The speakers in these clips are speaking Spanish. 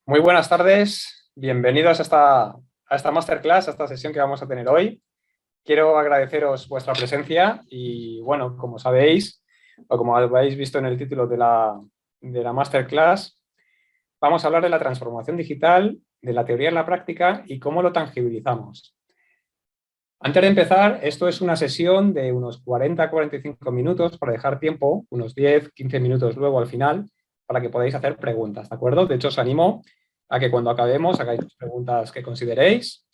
Muy buenas tardes, bienvenidos a esta masterclass, a esta sesión que vamos a tener hoy. Quiero agradeceros vuestra presencia y, bueno, como sabéis, o como habéis visto en el título de la masterclass, vamos a hablar de la transformación digital, de la teoría en la práctica y cómo lo tangibilizamos. Antes de empezar, esto es una sesión de unos 40-45 minutos para dejar tiempo, unos 10-15 minutos luego al final, para que podáis hacer preguntas, ¿de acuerdo? De hecho, os animo a que cuando acabemos hagáis las preguntas que consideréis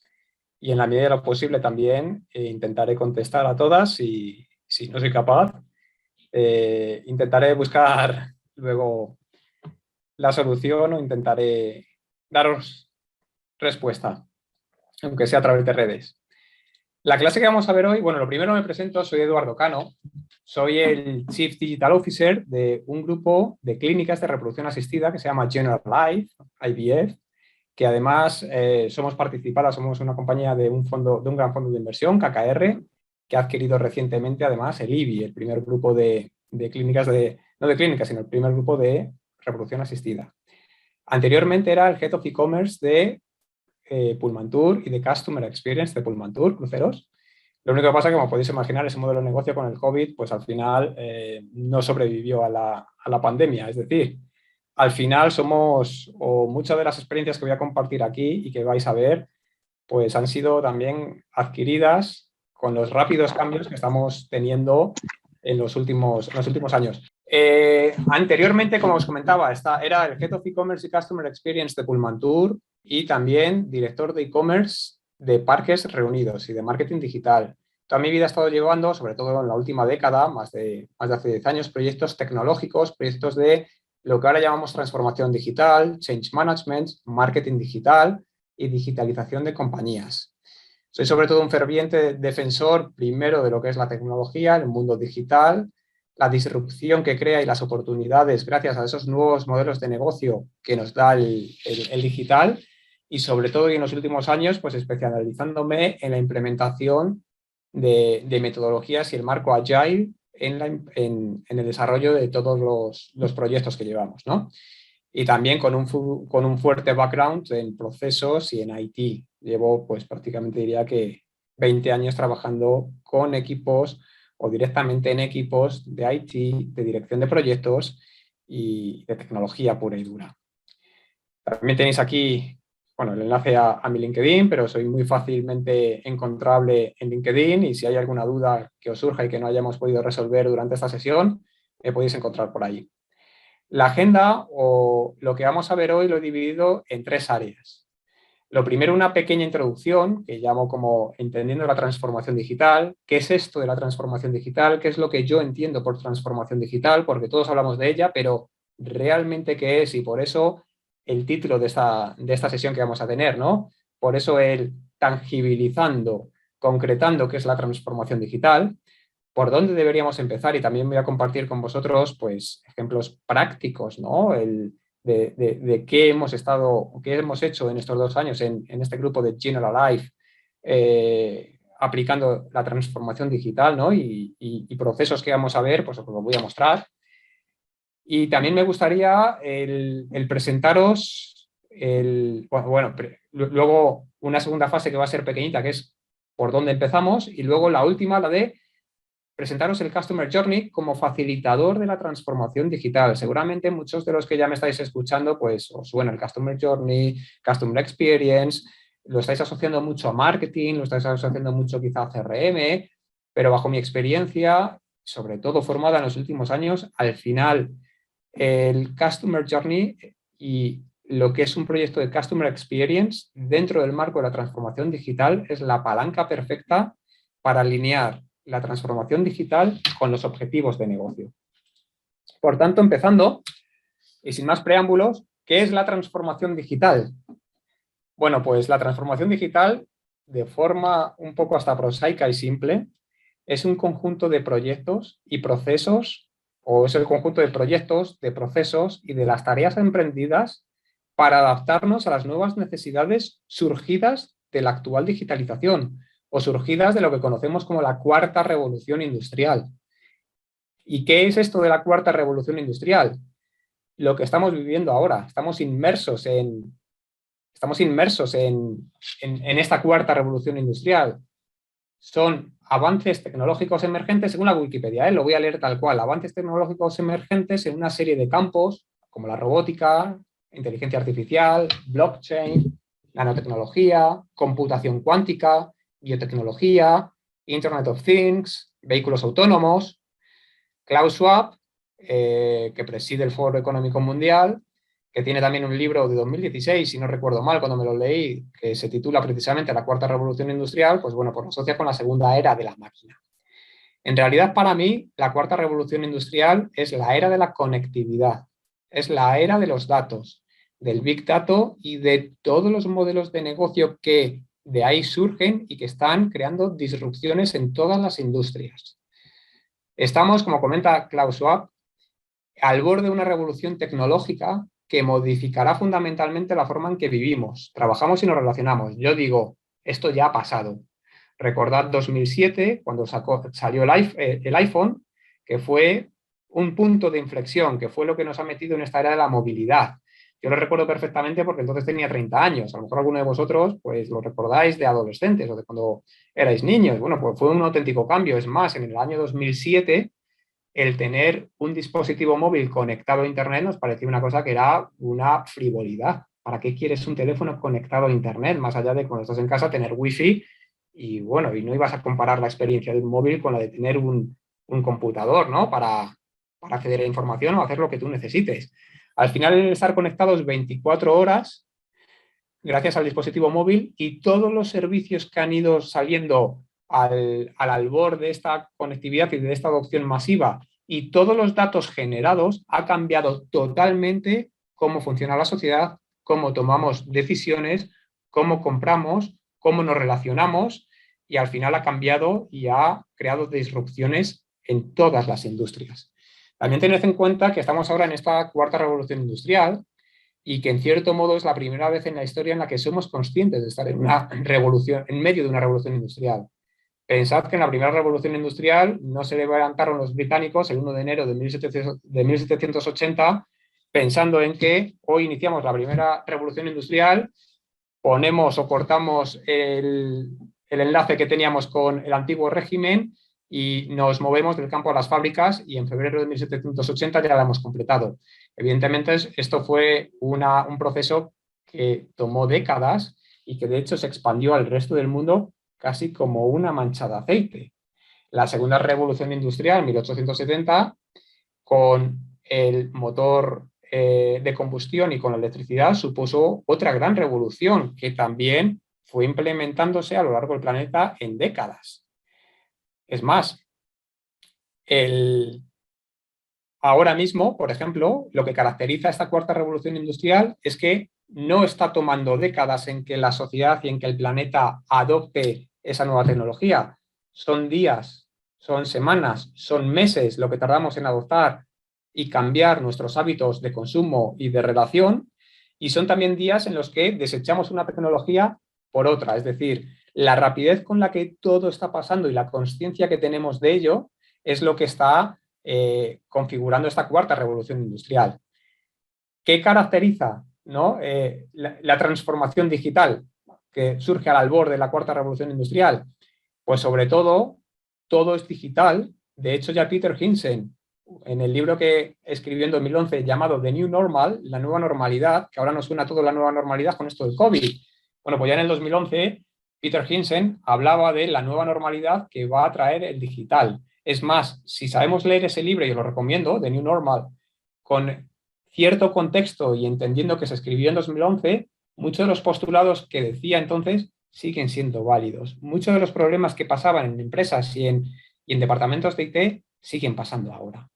y en la medida de lo posible también intentaré contestar a todas y si no soy capaz, intentaré buscar luego la solución o intentaré daros respuesta, aunque sea a través de redes. La clase que vamos a ver hoy, bueno, lo primero me presento, soy Eduardo Cano, soy el Chief Digital Officer de un grupo de clínicas de reproducción asistida que se llama General Life, IVF, que además somos una compañía de un gran fondo de inversión, KKR, que ha adquirido recientemente además el IBI, el primer grupo de clínicas, no de clínicas, sino el primer grupo de reproducción asistida. Anteriormente era el Head of E-Commerce de Pullmantur y de Customer Experience de Pullmantur, cruceros. Lo único que pasa es que, como podéis imaginar, ese modelo de negocio con el COVID, pues al final no sobrevivió a la pandemia. Es decir, al final o muchas de las experiencias que voy a compartir aquí y que vais a ver, pues han sido también adquiridas con los rápidos cambios que estamos teniendo en los últimos años. Anteriormente, como os comentaba, era el Head of E-Commerce y Customer Experience de Pullmantur y también director de e-commerce de Parques Reunidos y de marketing digital. Toda mi vida he estado llevando, sobre todo en la última década, más de hace 10 años, proyectos tecnológicos, proyectos de lo que ahora llamamos transformación digital, change management, marketing digital y digitalización de compañías. Soy sobre todo un ferviente defensor primero de lo que es la tecnología, el mundo digital, la disrupción que crea y las oportunidades gracias a esos nuevos modelos de negocio que nos da el digital y sobre todo y en los últimos años pues especializándome en la implementación de metodologías y el marco Agile en el desarrollo de todos los proyectos que llevamos, ¿no? Y también con un fuerte background en procesos y en IT. Llevo pues prácticamente diría que 20 años trabajando con equipos o directamente en equipos de IT, de dirección de proyectos y de tecnología pura y dura. También tenéis aquí, bueno, el enlace a mi LinkedIn, pero soy muy fácilmente encontrable en LinkedIn y si hay alguna duda que os surja y que no hayamos podido resolver durante esta sesión, me podéis encontrar por ahí. La agenda o lo que vamos a ver hoy lo he dividido en 3 áreas. Lo primero, una pequeña introducción que llamo como entendiendo la transformación digital. ¿Qué es esto de la transformación digital? ¿Qué es lo que yo entiendo por transformación digital? Porque todos hablamos de ella, pero realmente qué es y por eso el título de esta sesión que vamos a tener, ¿no? Por eso el tangibilizando, concretando qué es la transformación digital, por dónde deberíamos empezar y también voy a compartir con vosotros pues ejemplos prácticos, ¿no? De qué hemos estado, qué hemos hecho en estos 2 años en este grupo de General Life, aplicando la transformación digital, ¿no? Y procesos que vamos a ver, pues os lo voy a mostrar. Y también me gustaría el presentaros, luego una segunda fase que va a ser pequeñita, que es por dónde empezamos, y luego la última, la de presentaros el Customer Journey como facilitador de la transformación digital. Seguramente muchos de los que ya me estáis escuchando, pues os suena el Customer Journey, Customer Experience, lo estáis asociando mucho a marketing, lo estáis asociando mucho quizá a CRM, pero bajo mi experiencia, sobre todo formada en los últimos años, al final el Customer Journey y lo que es un proyecto de Customer Experience dentro del marco de la transformación digital es la palanca perfecta para alinear la transformación digital con los objetivos de negocio. Por tanto, empezando, y sin más preámbulos, ¿qué es la transformación digital? Bueno, pues la transformación digital, de forma un poco hasta prosaica y simple, es un conjunto de proyectos y procesos, o es el conjunto de proyectos, de procesos y de las tareas emprendidas para adaptarnos a las nuevas necesidades surgidas de la actual digitalización o surgidas de lo que conocemos como la cuarta revolución industrial. ¿Y qué es esto de la cuarta revolución industrial? Lo que estamos viviendo ahora. Estamos inmersos en estamos inmersos en esta cuarta revolución industrial. Son avances tecnológicos emergentes, según la Wikipedia, lo voy a leer tal cual, avances tecnológicos emergentes en una serie de campos como la robótica, inteligencia artificial, blockchain, nanotecnología, computación cuántica, biotecnología, Internet of Things, vehículos autónomos. Klaus Schwab, que preside el Foro Económico Mundial, que tiene también un libro de 2016, si no recuerdo mal, cuando me lo leí, que se titula precisamente La Cuarta Revolución Industrial, pues bueno, pues lo asocia con la segunda era de la máquina. En realidad, para mí, la Cuarta Revolución Industrial es la era de la conectividad, es la era de los datos, del Big Data y de todos los modelos de negocio que de ahí surgen y que están creando disrupciones en todas las industrias. Estamos, como comenta Klaus Schwab, al borde de una revolución tecnológica que modificará fundamentalmente la forma en que vivimos, trabajamos y nos relacionamos. Yo digo, esto ya ha pasado. Recordad 2007, cuando salió el iPhone, que fue un punto de inflexión, que fue lo que nos ha metido en esta era de la movilidad. Yo lo recuerdo perfectamente porque entonces tenía 30 años. A lo mejor alguno de vosotros pues lo recordáis de adolescentes o de cuando erais niños. Bueno, pues fue un auténtico cambio. Es más, en el año 2007 el tener un dispositivo móvil conectado a Internet nos parecía una cosa que era una frivolidad. ¿Para qué quieres un teléfono conectado a Internet? Más allá de cuando estás en casa tener wifi y bueno, y no ibas a comparar la experiencia de un móvil con la de tener un computador, ¿no? Para acceder a información o hacer lo que tú necesites. Al final, el estar conectados 24 horas, gracias al dispositivo móvil y todos los servicios que han ido saliendo al albor de esta conectividad y de esta adopción masiva y todos los datos generados, ha cambiado totalmente cómo funciona la sociedad, cómo tomamos decisiones, cómo compramos, cómo nos relacionamos y al final ha cambiado y ha creado disrupciones en todas las industrias. También tened en cuenta que estamos ahora en esta cuarta revolución industrial y que en cierto modo es la primera vez en la historia en la que somos conscientes de estar en una revolución, en medio de una revolución industrial. Pensad que en la primera revolución industrial no se levantaron los británicos el 1 de enero de 1780 pensando en que hoy iniciamos la primera revolución industrial, ponemos o cortamos el enlace que teníamos con el antiguo régimen y nos movemos del campo a las fábricas y en febrero de 1780 ya la hemos completado. Evidentemente esto fue un proceso que tomó décadas y que de hecho se expandió al resto del mundo casi como una mancha de aceite. La segunda revolución industrial, 1870, con el motor de combustión y con la electricidad, supuso otra gran revolución que también fue implementándose a lo largo del planeta en décadas. Es más, ahora mismo, por ejemplo, lo que caracteriza esta cuarta revolución industrial es que no está tomando décadas en que la sociedad y en que el planeta adopte esa nueva tecnología. Son días, son semanas, son meses lo que tardamos en adoptar y cambiar nuestros hábitos de consumo y de relación, y son también días en los que desechamos una tecnología por otra. Es decir, la rapidez con la que todo está pasando y la consciencia que tenemos de ello es lo que está configurando esta cuarta revolución industrial. ¿Qué caracteriza, ¿no? La transformación digital que surge al albor de la cuarta revolución industrial? Pues sobre todo es digital. De hecho, ya Peter Hinsen, en el libro que escribió en 2011 llamado The New Normal, la nueva normalidad, que ahora nos suena todo la nueva normalidad con esto del COVID. Bueno, pues ya en el 2011 Peter Hinsen hablaba de la nueva normalidad que va a traer el digital. Es más, si sabemos leer ese libro, y os lo recomiendo, The New Normal, con cierto contexto y entendiendo que se escribió en 2011, muchos de los postulados que decía entonces siguen siendo válidos. Muchos de los problemas que pasaban en empresas y en departamentos de IT siguen pasando ahora.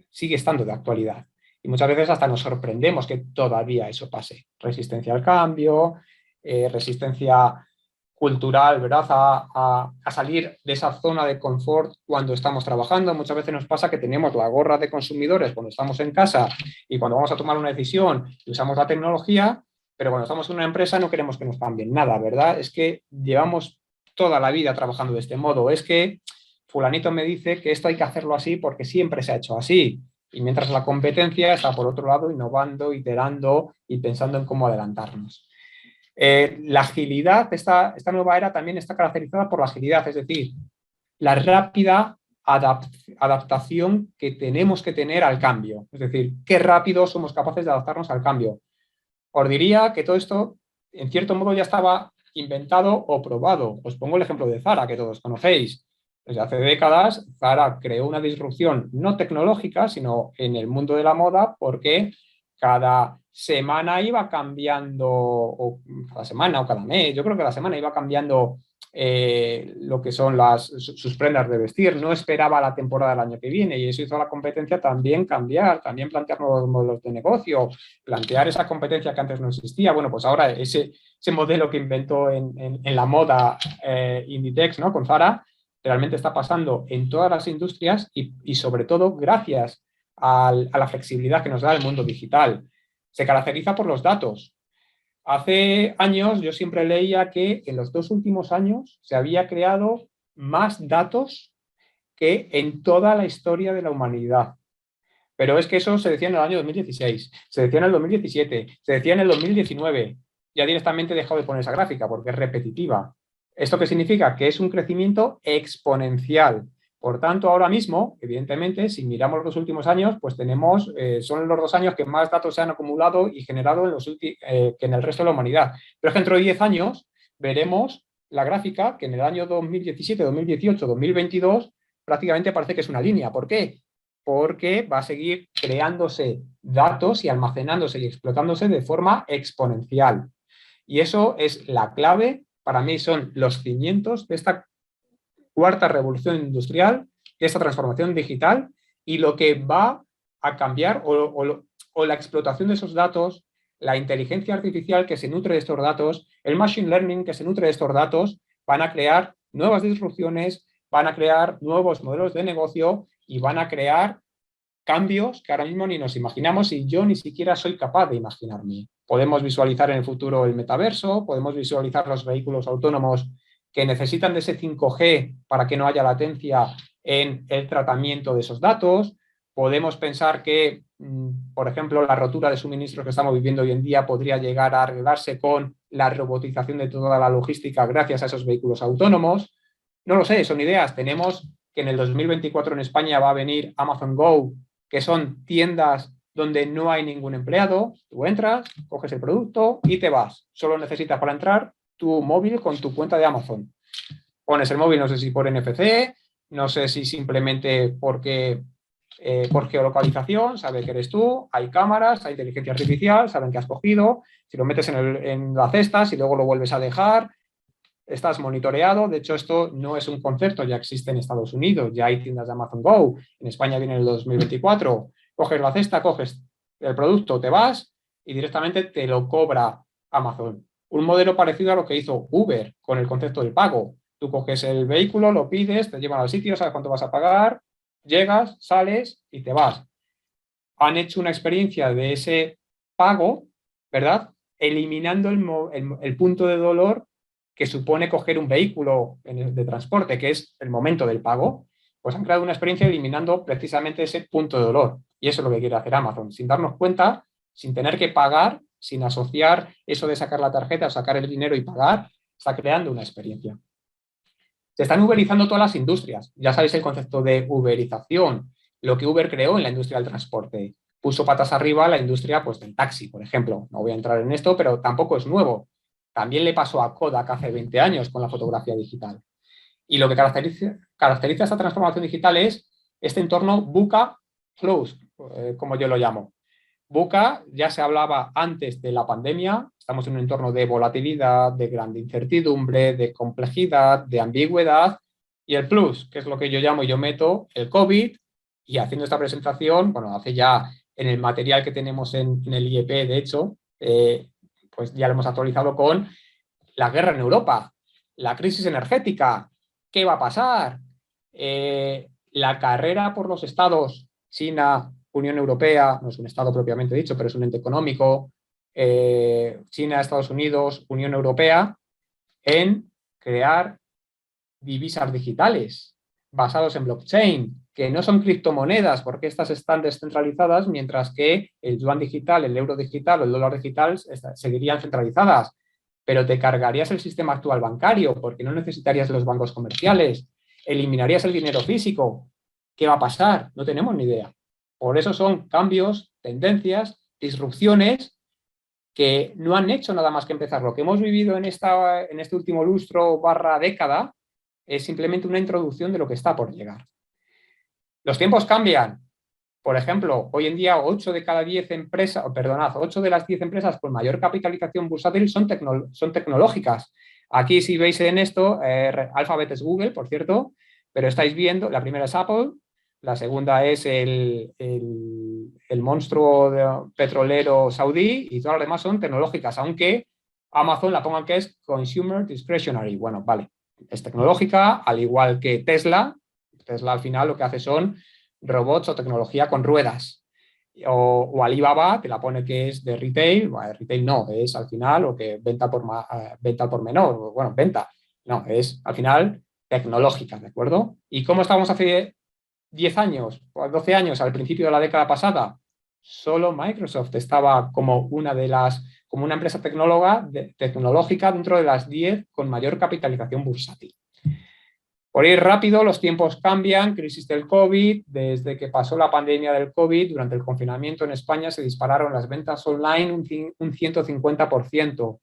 Sigue estando de actualidad. Y muchas veces hasta nos sorprendemos que todavía eso pase. Resistencia al cambio, resistencia cultural, ¿verdad? A salir de esa zona de confort cuando estamos trabajando. Muchas veces nos pasa que tenemos la gorra de consumidores cuando estamos en casa y cuando vamos a tomar una decisión y usamos la tecnología, pero cuando estamos en una empresa no queremos que nos cambien nada, ¿verdad? Es que llevamos toda la vida trabajando de este modo. Es que fulanito me dice que esto hay que hacerlo así porque siempre se ha hecho así. Y mientras la competencia está por otro lado innovando, iterando y pensando en cómo adelantarnos. La agilidad, esta nueva era también está caracterizada por la agilidad, es decir, la rápida adaptación que tenemos que tener al cambio. Es decir, qué rápido somos capaces de adaptarnos al cambio. Os diría que todo esto, en cierto modo, ya estaba inventado o probado. Os pongo el ejemplo de Zara, que todos conocéis. Desde hace décadas, Zara creó una disrupción no tecnológica, sino en el mundo de la moda, porque cada semana iba cambiando, o cada semana o cada mes, yo creo que cada semana iba cambiando lo que son sus prendas de vestir. No esperaba la temporada del año que viene y eso hizo a la competencia también cambiar, también plantear nuevos modelos de negocio, plantear esa competencia que antes no existía. Bueno, pues ahora ese modelo que inventó en la moda Inditex, ¿no? Con Zara, realmente está pasando en todas las industrias y sobre todo gracias a la flexibilidad que nos da el mundo digital. Se caracteriza por los datos. Hace años yo siempre leía que en los 2 últimos años se había creado más datos que en toda la historia de la humanidad. Pero es que eso se decía en el año 2016, se decía en el 2017, se decía en el 2019. Ya directamente he dejado de poner esa gráfica porque es repetitiva. ¿Esto qué significa? Que es un crecimiento exponencial. Por tanto, ahora mismo, evidentemente, si miramos los 2 últimos años, pues tenemos, son los 2 años que más datos se han acumulado y generado que en el resto de la humanidad. Pero es que dentro de 10 años veremos la gráfica que en el año 2017, 2018, 2022 prácticamente parece que es una línea. ¿Por qué? Porque va a seguir creándose datos y almacenándose y explotándose de forma exponencial. Y eso es la clave, para mí son los cimientos de esta cuarta revolución industrial, de esta transformación digital y lo que va a cambiar o la explotación de esos datos, la inteligencia artificial que se nutre de estos datos, el machine learning que se nutre de estos datos, van a crear nuevas disrupciones, van a crear nuevos modelos de negocio y van a crear cambios que ahora mismo ni nos imaginamos y yo ni siquiera soy capaz de imaginarme. Podemos visualizar en el futuro el metaverso, podemos visualizar los vehículos autónomos que necesitan de ese 5G para que no haya latencia en el tratamiento de esos datos. Podemos pensar que, por ejemplo, la rotura de suministros que estamos viviendo hoy en día podría llegar a arreglarse con la robotización de toda la logística gracias a esos vehículos autónomos. No lo sé, son ideas. Tenemos que en el 2024 en España va a venir Amazon Go, que son tiendas donde no hay ningún empleado. Tú entras, coges el producto y te vas. Solo necesitas para entrar tu móvil con tu cuenta de Amazon. Pones el móvil, no sé si por NFC, no sé si simplemente porque por geolocalización, sabe que eres tú, hay cámaras, hay inteligencia artificial, saben que has cogido, si lo metes en la cesta, si luego lo vuelves a dejar, estás monitoreado. De hecho, esto no es un concepto, ya existe en Estados Unidos, ya hay tiendas de Amazon Go, en España viene en el 2024, coges la cesta, coges el producto, te vas y directamente te lo cobra Amazon. Un modelo parecido a lo que hizo Uber con el concepto del pago. Tú coges el vehículo, lo pides, te llevan al sitio, sabes cuánto vas a pagar, llegas, sales y te vas. Han hecho una experiencia de ese pago, ¿verdad? Eliminando el punto de dolor que supone coger un vehículo de transporte, que es el momento del pago, pues han creado una experiencia eliminando precisamente ese punto de dolor. Y eso es lo que quiere hacer Amazon, sin darnos cuenta, sin tener que pagar, sin asociar eso de sacar la tarjeta o sacar el dinero y pagar, está creando una experiencia. Se están uberizando todas las industrias. Ya sabéis el concepto de uberización, lo que Uber creó en la industria del transporte. Puso patas arriba a la industria pues, del taxi, por ejemplo. No voy a entrar en esto, pero tampoco es nuevo. También le pasó a Kodak hace 20 años con la fotografía digital. Y lo que caracteriza esta transformación digital es este entorno VUCA-closed, como yo lo llamo. VUCA ya se hablaba antes de la pandemia, estamos en un entorno de volatilidad, de gran incertidumbre, de complejidad, de ambigüedad, y el plus, que es lo que yo llamo y yo meto, el COVID, y haciendo esta presentación, bueno, hace ya en el material que tenemos en el IEP, de hecho, pues ya lo hemos actualizado con la guerra en Europa, la crisis energética, ¿qué va a pasar? La carrera por los estados, China, Unión Europea, no es un estado propiamente dicho, pero es un ente económico, China, Estados Unidos, Unión Europea, en crear divisas digitales basados en blockchain, que no son criptomonedas porque estas están descentralizadas, mientras que el yuan digital, el euro digital o el dólar digital seguirían centralizadas. pero te cargarías el sistema actual bancario porque no necesitarías los bancos comerciales, eliminarías el dinero físico. ¿Qué va a pasar? No tenemos ni idea. Por eso son cambios, tendencias, disrupciones que no han hecho nada más que empezar. Lo que hemos vivido en este último lustro / década es simplemente una introducción de lo que está por llegar. Los tiempos cambian. Por ejemplo, hoy en día 8 de cada 10 empresas, 8 de las 10 empresas con mayor capitalización bursátil son tecnológicas. Aquí si veis en esto, Alphabet es Google, por cierto, pero estáis viendo, la primera es Apple, la segunda es el monstruo petrolero saudí y todas las demás son tecnológicas, aunque Amazon la pongan que es Consumer Discretionary. Bueno, vale, es tecnológica, al igual que Tesla. Tesla al final lo que hace son robots o tecnología con ruedas. O Alibaba te la pone que es de retail. Bueno, de retail no, es al final lo que venta por menor. Bueno, venta. No, es al final tecnológica, ¿de acuerdo? ¿Y cómo estábamos hace 10 años o 12 años, al principio de la década pasada? Solo Microsoft estaba como una empresa tecnológica dentro de las 10 con mayor capitalización bursátil. Por ir rápido, los tiempos cambian, crisis del COVID, desde que pasó la pandemia del COVID, durante el confinamiento en España se dispararon las ventas online un 150%,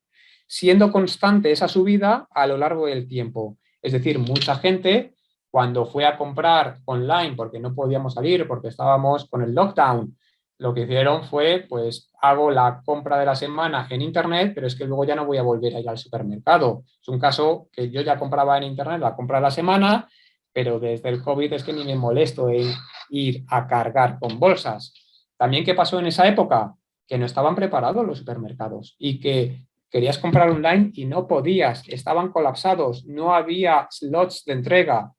siendo constante esa subida a lo largo del tiempo. Es decir, mucha gente cuando fue a comprar online porque no podíamos salir, porque estábamos con el lockdown, lo que hicieron fue, pues hago la compra de la semana en internet, pero es que luego ya no voy a volver a ir al supermercado. Es un caso que yo ya compraba en internet la compra de la semana, pero desde el COVID es que ni me molesto en ir a cargar con bolsas. También, ¿qué pasó en esa época? Que no estaban preparados los supermercados y que querías comprar online y no podías, estaban colapsados, no había slots de entrega.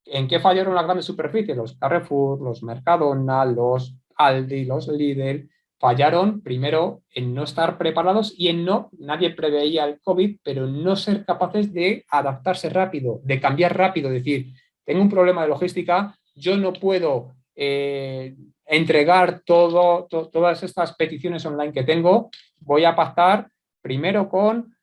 ¿En qué fallaron las grandes superficies? Los Carrefour, los Mercadona, los Aldi, los Lidl, fallaron primero en no estar preparados y en nadie preveía el COVID, pero no ser capaces de adaptarse rápido, de cambiar rápido, decir, tengo un problema de logística, yo no puedo entregar todas estas peticiones online que tengo, voy a pactar primero con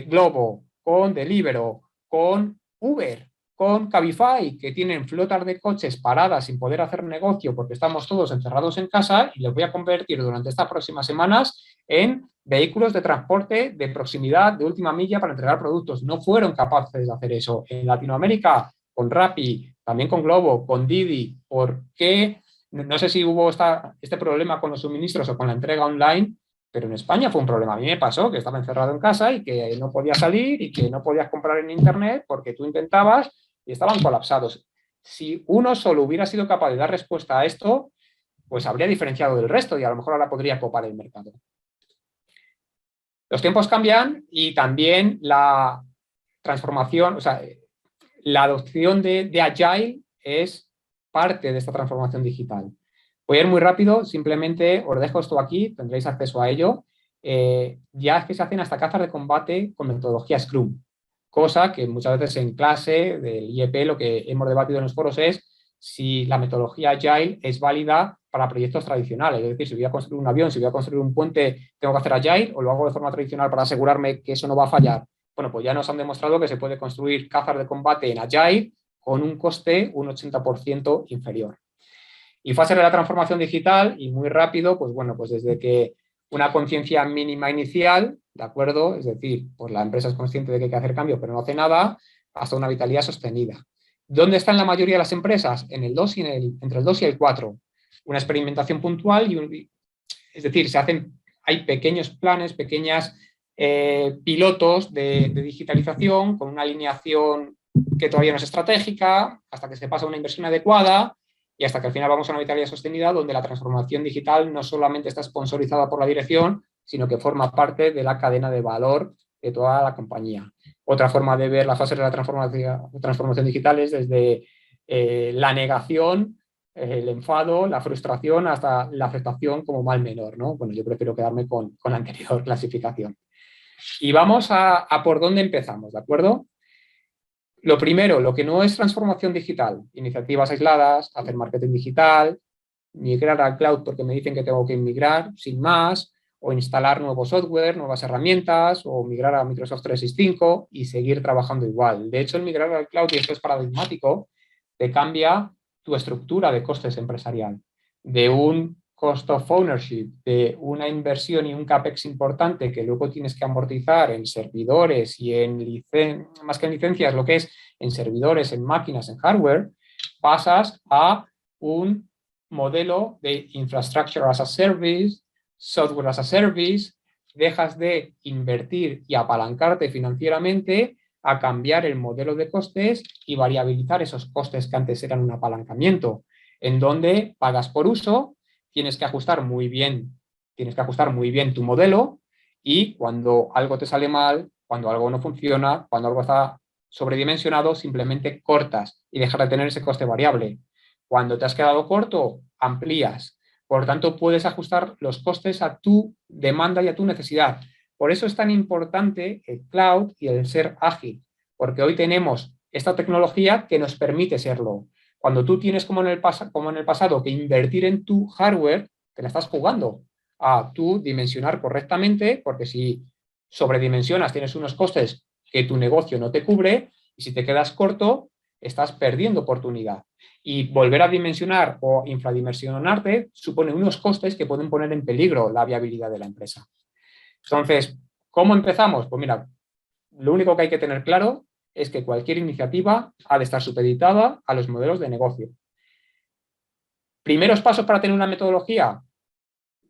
Glovo, con Deliveroo, con Uber, con Cabify, que tienen flotas de coches paradas sin poder hacer negocio porque estamos todos encerrados en casa, y les voy a convertir durante estas próximas semanas en vehículos de transporte de proximidad, de última milla para entregar productos. No fueron capaces de hacer eso. En Latinoamérica, con Rappi, también con Glovo, con Didi, ¿por qué? No sé si hubo este problema con los suministros o con la entrega online, pero en España fue un problema. A mí me pasó que estaba encerrado en casa y que no podía salir y que no podías comprar en internet porque tú intentabas y estaban colapsados. Si uno solo hubiera sido capaz de dar respuesta a esto, pues habría diferenciado del resto y a lo mejor ahora podría copar el mercado. Los tiempos cambian y también la transformación, o sea, la adopción de Agile es parte de esta transformación digital. Voy a ir muy rápido, simplemente os dejo esto aquí, tendréis acceso a ello. Ya es que se hacen hasta cazas de combate con metodología Scrum, cosa que muchas veces en clase del IEP lo que hemos debatido en los foros es si la metodología Agile es válida para proyectos tradicionales. Es decir, si voy a construir un avión, si voy a construir un puente, ¿tengo que hacer Agile o lo hago de forma tradicional para asegurarme que eso no va a fallar? Bueno, pues ya nos han demostrado que se puede construir cazas de combate en Agile con un coste un 80% inferior. Y fase de la transformación digital, y muy rápido, pues bueno, pues desde que una conciencia mínima inicial, ¿de acuerdo? Es decir, pues la empresa es consciente de que hay que hacer cambios, pero no hace nada, hasta una vitalidad sostenida. ¿Dónde están la mayoría de las empresas? En el 2 y entre el 2 y el 4. Una experimentación puntual, es decir, hay pequeños planes, pequeñas pilotos de digitalización con una alineación que todavía no es estratégica, hasta que se pasa a una inversión adecuada y hasta que al final vamos a una vitalidad sostenida donde la transformación digital no solamente está sponsorizada por la dirección, sino que forma parte de la cadena de valor de toda la compañía. Otra forma de ver la fase de la transformación digital es desde la negación, el enfado, la frustración, hasta la aceptación como mal menor, ¿no? Bueno, yo prefiero quedarme con la anterior clasificación. Y vamos a por dónde empezamos, ¿de acuerdo? Lo primero, lo que no es transformación digital, iniciativas aisladas, hacer marketing digital, migrar al cloud porque me dicen que tengo que migrar, sin más, o instalar nuevo software, nuevas herramientas, o migrar a Microsoft 365 y seguir trabajando igual. De hecho, el migrar al cloud, y esto es paradigmático, te cambia tu estructura de costes empresarial. De un cost of ownership, de una inversión y un CAPEX importante que luego tienes que amortizar en servidores y más que en licencias, lo que es en servidores, en máquinas, en hardware, pasas a un modelo de infrastructure as a service, software as a service, dejas de invertir y apalancarte financieramente a cambiar el modelo de costes y variabilizar esos costes que antes eran un apalancamiento, en donde pagas por uso, tienes que ajustar muy bien tu modelo y cuando algo te sale mal, cuando algo no funciona, cuando algo está sobredimensionado, simplemente cortas y dejas de tener ese coste variable. Cuando te has quedado corto, amplías. Por tanto, puedes ajustar los costes a tu demanda y a tu necesidad. Por eso es tan importante el cloud y el ser ágil, porque hoy tenemos esta tecnología que nos permite serlo. Cuando tú tienes como en el pasado que invertir en tu hardware, te la estás jugando a tú dimensionar correctamente, porque si sobredimensionas tienes unos costes que tu negocio no te cubre y si te quedas corto, estás perdiendo oportunidad. Y volver a dimensionar o infradimensionarte supone unos costes que pueden poner en peligro la viabilidad de la empresa. Entonces, ¿cómo empezamos? Pues mira, lo único que hay que tener claro es que cualquier iniciativa ha de estar supeditada a los modelos de negocio. Primeros pasos para tener una metodología.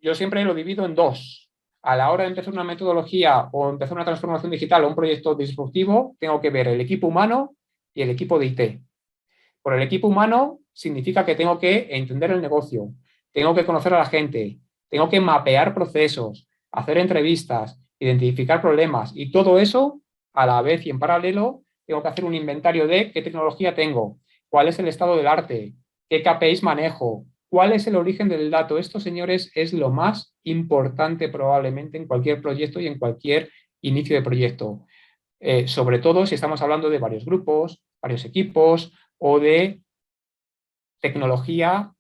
Yo siempre lo divido en dos. A la hora de empezar una metodología o empezar una transformación digital o un proyecto disruptivo, tengo que ver el equipo humano y el equipo de IT. Por el equipo humano significa que tengo que entender el negocio, tengo que conocer a la gente, tengo que mapear procesos, hacer entrevistas, identificar problemas y todo eso a la vez y en paralelo tengo que hacer un inventario de qué tecnología tengo, cuál es el estado del arte, qué KPIs manejo, cuál es el origen del dato. Esto, señores, es lo más importante probablemente en cualquier proyecto y en cualquier inicio de proyecto. Sobre todo si estamos hablando de varios grupos, varios equipos o de tecnología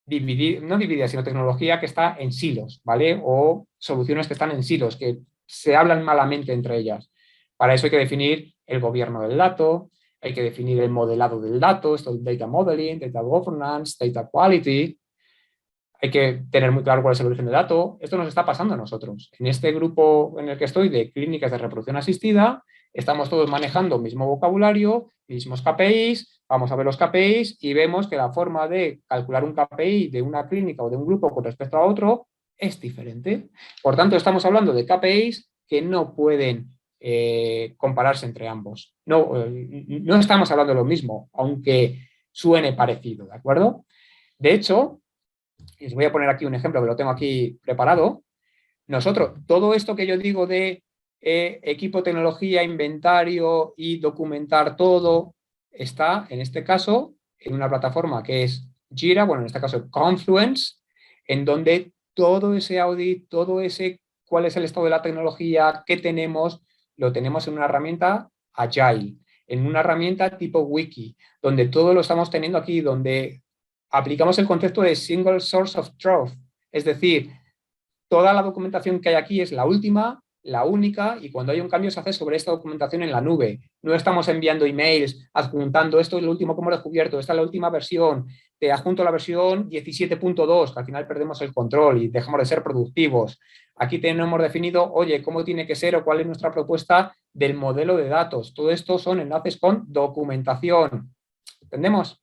no dividida, sino tecnología que está en silos, ¿vale? O soluciones que están en silos, que se hablan malamente entre ellas. Para eso hay que definir el gobierno del dato, hay que definir el modelado del dato, esto es data modeling, data governance, data quality. Hay que tener muy claro cuál es el origen del dato. Esto nos está pasando a nosotros. En este grupo en el que estoy de clínicas de reproducción asistida, estamos todos manejando el mismo vocabulario, mismos KPIs, vamos a ver los KPIs y vemos que la forma de calcular un KPI de una clínica o de un grupo con respecto a otro es diferente. Por tanto, estamos hablando de KPIs que no pueden compararse entre ambos. No estamos hablando de lo mismo, aunque suene parecido, ¿de acuerdo? De hecho, y os voy a poner aquí un ejemplo que lo tengo aquí preparado. Nosotros, todo esto que yo digo de equipo, tecnología, inventario y documentar todo, está en este caso en una plataforma que es Jira, bueno, en este caso Confluence, en donde todo ese audit, todo ese cuál es el estado de la tecnología, qué tenemos, lo tenemos en una herramienta Agile, en una herramienta tipo Wiki, donde todo lo estamos teniendo aquí, donde aplicamos el concepto de single source of truth, es decir, toda la documentación que hay aquí es la última, la única, y cuando hay un cambio se hace sobre esta documentación en la nube. No estamos enviando emails adjuntando esto es lo último que hemos descubierto, esta es la última versión, te adjunto la versión 17.2, que al final perdemos el control y dejamos de ser productivos. Aquí tenemos definido, oye, cómo tiene que ser o cuál es nuestra propuesta del modelo de datos. Todo esto son enlaces con documentación. ¿Entendemos?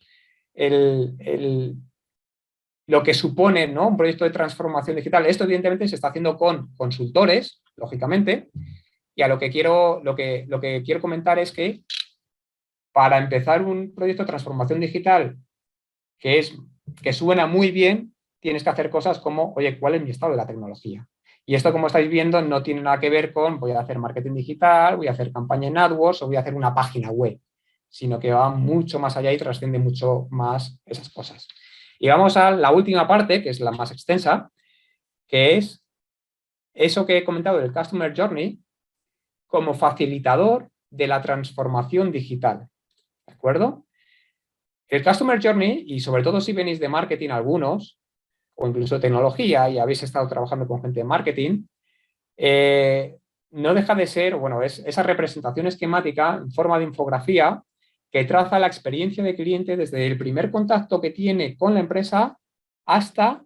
Lo que supone, ¿no?, un proyecto de transformación digital. Esto evidentemente se está haciendo con consultores, lógicamente, y a lo que quiero comentar es que para empezar un proyecto de transformación digital que suena muy bien, tienes que hacer cosas como, oye, ¿cuál es mi estado de la tecnología? Y esto, como estáis viendo, no tiene nada que ver con voy a hacer marketing digital, voy a hacer campaña en AdWords o voy a hacer una página web, sino que va mucho más allá y trasciende mucho más esas cosas. Y vamos a la última parte, que es la más extensa, que es eso que he comentado del Customer Journey como facilitador de la transformación digital. ¿De acuerdo? El Customer Journey, y sobre todo si venís de marketing algunos, o incluso tecnología y habéis estado trabajando con gente de marketing, no deja de ser, bueno, es esa representación esquemática en forma de infografía que traza la experiencia de cliente desde el primer contacto que tiene con la empresa hasta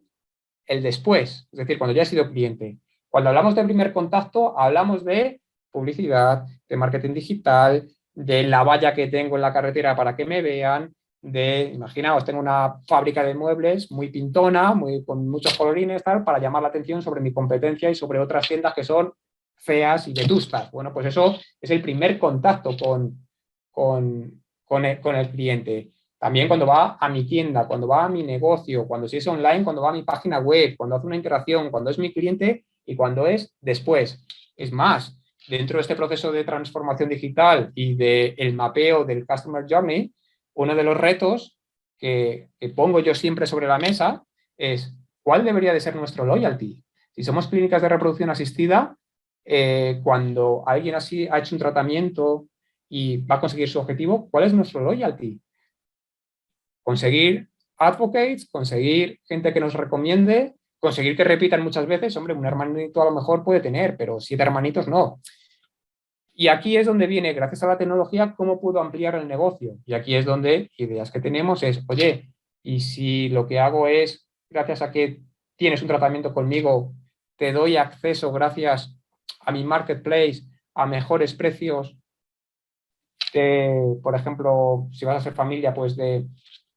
el después, es decir, cuando ya ha sido cliente. Cuando hablamos de primer contacto, hablamos de publicidad, de marketing digital, de la valla que tengo en la carretera para que me vean, imaginaos, tengo una fábrica de muebles muy pintona, con muchos colorines, tal, para llamar la atención sobre mi competencia y sobre otras tiendas que son feas y vetustas. Bueno, pues eso es el primer contacto con el cliente. También cuando va a mi tienda, cuando va a mi negocio, cuando si es online, cuando va a mi página web, cuando hace una interacción, cuando es mi cliente y cuando es después. Es más, dentro de este proceso de transformación digital y del mapeo del Customer Journey, uno de los retos que pongo yo siempre sobre la mesa es ¿cuál debería de ser nuestro loyalty? Si somos clínicas de reproducción asistida, cuando alguien así ha hecho un tratamiento y va a conseguir su objetivo, ¿cuál es nuestro loyalty? Conseguir advocates, conseguir gente que nos recomiende, conseguir que repitan muchas veces. Hombre, un hermanito a lo mejor puede tener, pero 7 hermanitos no. Y aquí es donde viene, gracias a la tecnología, cómo puedo ampliar el negocio. Y aquí es donde ideas que tenemos es, oye, y si lo que hago es, gracias a que tienes un tratamiento conmigo, te doy acceso gracias a mi marketplace a mejores precios por ejemplo, si vas a ser familia, pues de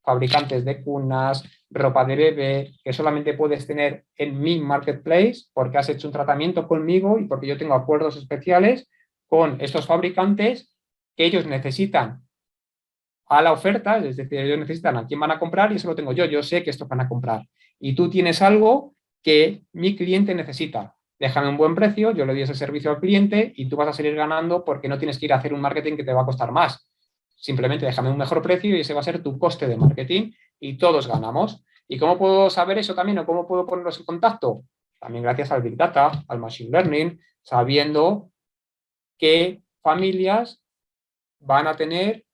fabricantes de cunas, ropa de bebé, que solamente puedes tener en mi marketplace porque has hecho un tratamiento conmigo y porque yo tengo acuerdos especiales con estos fabricantes que ellos necesitan a la oferta, es decir, ellos necesitan a quién van a comprar y eso lo tengo yo sé que esto van a comprar. Y tú tienes algo que mi cliente necesita. Déjame un buen precio, yo le doy ese servicio al cliente y tú vas a seguir ganando porque no tienes que ir a hacer un marketing que te va a costar más. Simplemente déjame un mejor precio y ese va a ser tu coste de marketing y todos ganamos. ¿Y cómo puedo saber eso también o cómo puedo ponerlos en contacto? También gracias al Big Data, al Machine Learning, sabiendo qué familias van a tener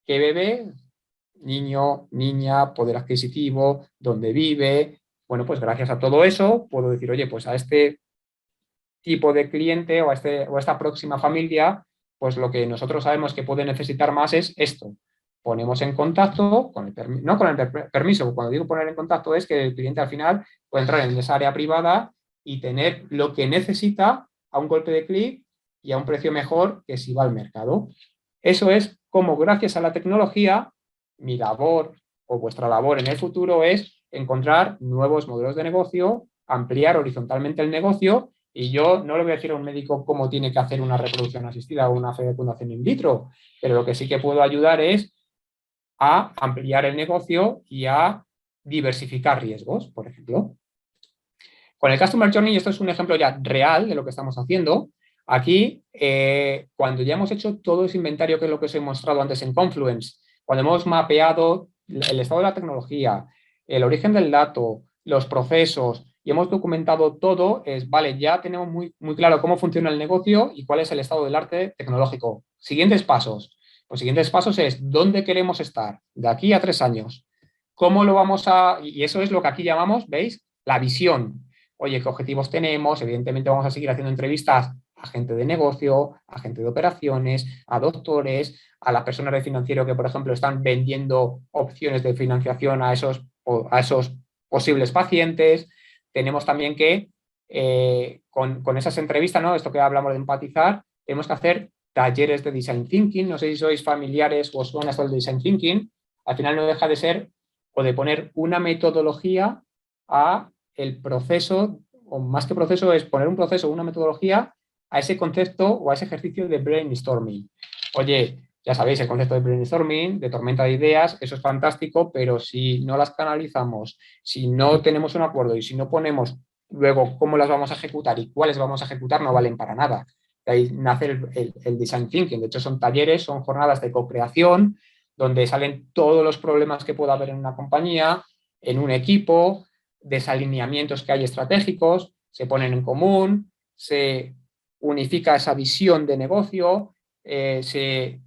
qué bebé, niño, niña, poder adquisitivo, dónde vive. Bueno, pues gracias a todo eso puedo decir, oye, pues a este tipo de cliente o a esta próxima familia, pues lo que nosotros sabemos que puede necesitar más es esto. Ponemos en contacto, no con el permiso, cuando digo poner en contacto es que el cliente al final puede entrar en esa área privada y tener lo que necesita a un golpe de clic y a un precio mejor que si va al mercado. Eso es como gracias a la tecnología, mi labor o vuestra labor en el futuro es encontrar nuevos modelos de negocio, ampliar horizontalmente el negocio y yo no le voy a decir a un médico cómo tiene que hacer una reproducción asistida o una fecundación in vitro, pero lo que sí que puedo ayudar es a ampliar el negocio y a diversificar riesgos, por ejemplo. Con el Customer Journey, esto es un ejemplo ya real de lo que estamos haciendo. Aquí, cuando ya hemos hecho todo ese inventario que es lo que os he mostrado antes en Confluence, cuando hemos mapeado el estado de la tecnología, el origen del dato, los procesos y hemos documentado todo, es, vale, ya tenemos muy, muy claro cómo funciona el negocio y cuál es el estado del arte tecnológico. Siguientes pasos. Los siguientes pasos es dónde queremos estar de aquí a 3 años. ¿Cómo lo vamos a...? Y eso es lo que aquí llamamos, ¿veis? La visión. Oye, ¿qué objetivos tenemos? Evidentemente vamos a seguir haciendo entrevistas a gente de negocio, a gente de operaciones, a doctores, a las personas de financiero que, por ejemplo, están vendiendo opciones de financiación a esos posibles pacientes. Tenemos también que, con esas entrevistas, ¿no? Esto que hablamos de empatizar, tenemos que hacer talleres de Design Thinking. No sé si sois familiares o os suena esto del Design Thinking. Al final no deja de ser o de poner una metodología a el proceso, o más que proceso, es poner un proceso o una metodología a ese concepto o a ese ejercicio de brainstorming. Oye, ya sabéis, el concepto de brainstorming, de tormenta de ideas, eso es fantástico, pero si no las canalizamos, si no tenemos un acuerdo y si no ponemos luego cómo las vamos a ejecutar y cuáles vamos a ejecutar, no valen para nada. De ahí nace el design thinking. De hecho, son talleres, son jornadas de co-creación, donde salen todos los problemas que pueda haber en una compañía, en un equipo, desalineamientos que hay estratégicos, se ponen en común, se unifica esa visión de negocio, se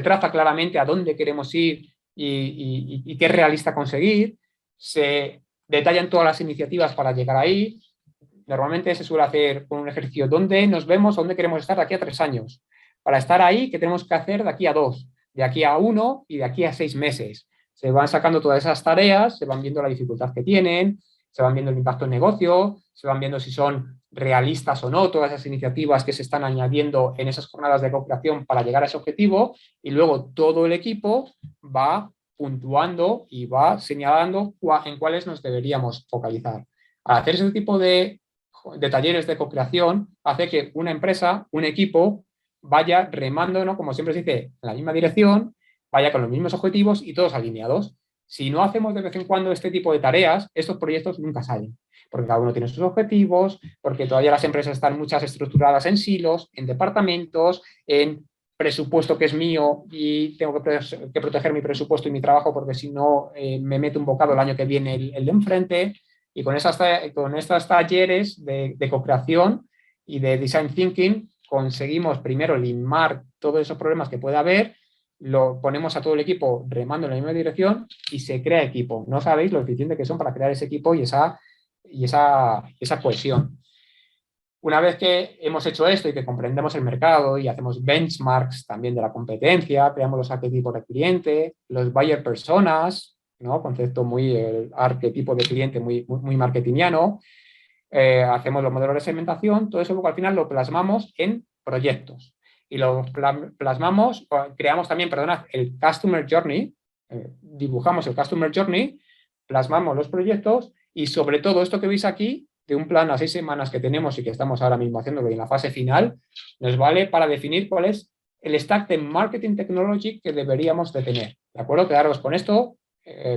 traza claramente a dónde queremos ir y qué es realista conseguir, se detallan todas las iniciativas para llegar ahí. Normalmente se suele hacer con un ejercicio dónde nos vemos, dónde queremos estar de aquí a 3 años. Para estar ahí, ¿qué tenemos que hacer de aquí a 2, de aquí a 1 y de aquí a 6 meses? Se van sacando todas esas tareas, se van viendo la dificultad que tienen, se van viendo el impacto en negocio, se van viendo si son realistas o no todas esas iniciativas que se están añadiendo en esas jornadas de cooperación para llegar a ese objetivo, y luego todo el equipo va puntuando y va señalando en cuáles nos deberíamos focalizar. Al hacer ese tipo de talleres de co-creación, hace que una empresa, un equipo, vaya remando, ¿no? Como siempre se dice, en la misma dirección, vaya con los mismos objetivos y todos alineados. Si no hacemos de vez en cuando este tipo de tareas, estos proyectos nunca salen, porque cada uno tiene sus objetivos, porque todavía las empresas están muchas estructuradas en silos, en departamentos, en presupuesto que es mío y tengo que proteger mi presupuesto y mi trabajo porque si no me mete un bocado el año que viene el de enfrente. Y con estos talleres de co-creación y de design thinking conseguimos primero limar todos esos problemas que puede haber, lo ponemos a todo el equipo remando en la misma dirección y se crea equipo. No sabéis lo eficiente que son para crear ese equipo y esa cohesión. Una vez que hemos hecho esto y que comprendemos el mercado y hacemos benchmarks también de la competencia, creamos los arquetipos de cliente, los buyer personas, ¿no? Concepto muy, el arquetipo de cliente muy marketingiano, hacemos los modelos de segmentación, todo eso luego al final lo plasmamos en proyectos. Y lo plasmamos, creamos también, perdonad, el Customer Journey, dibujamos el Customer Journey, plasmamos los proyectos y sobre todo esto que veis aquí, de un plan a 6 semanas que tenemos y que estamos ahora mismo haciéndolo en la fase final, nos vale para definir cuál es el stack de Marketing Technology que deberíamos de tener. ¿De acuerdo? Quedaros con esto.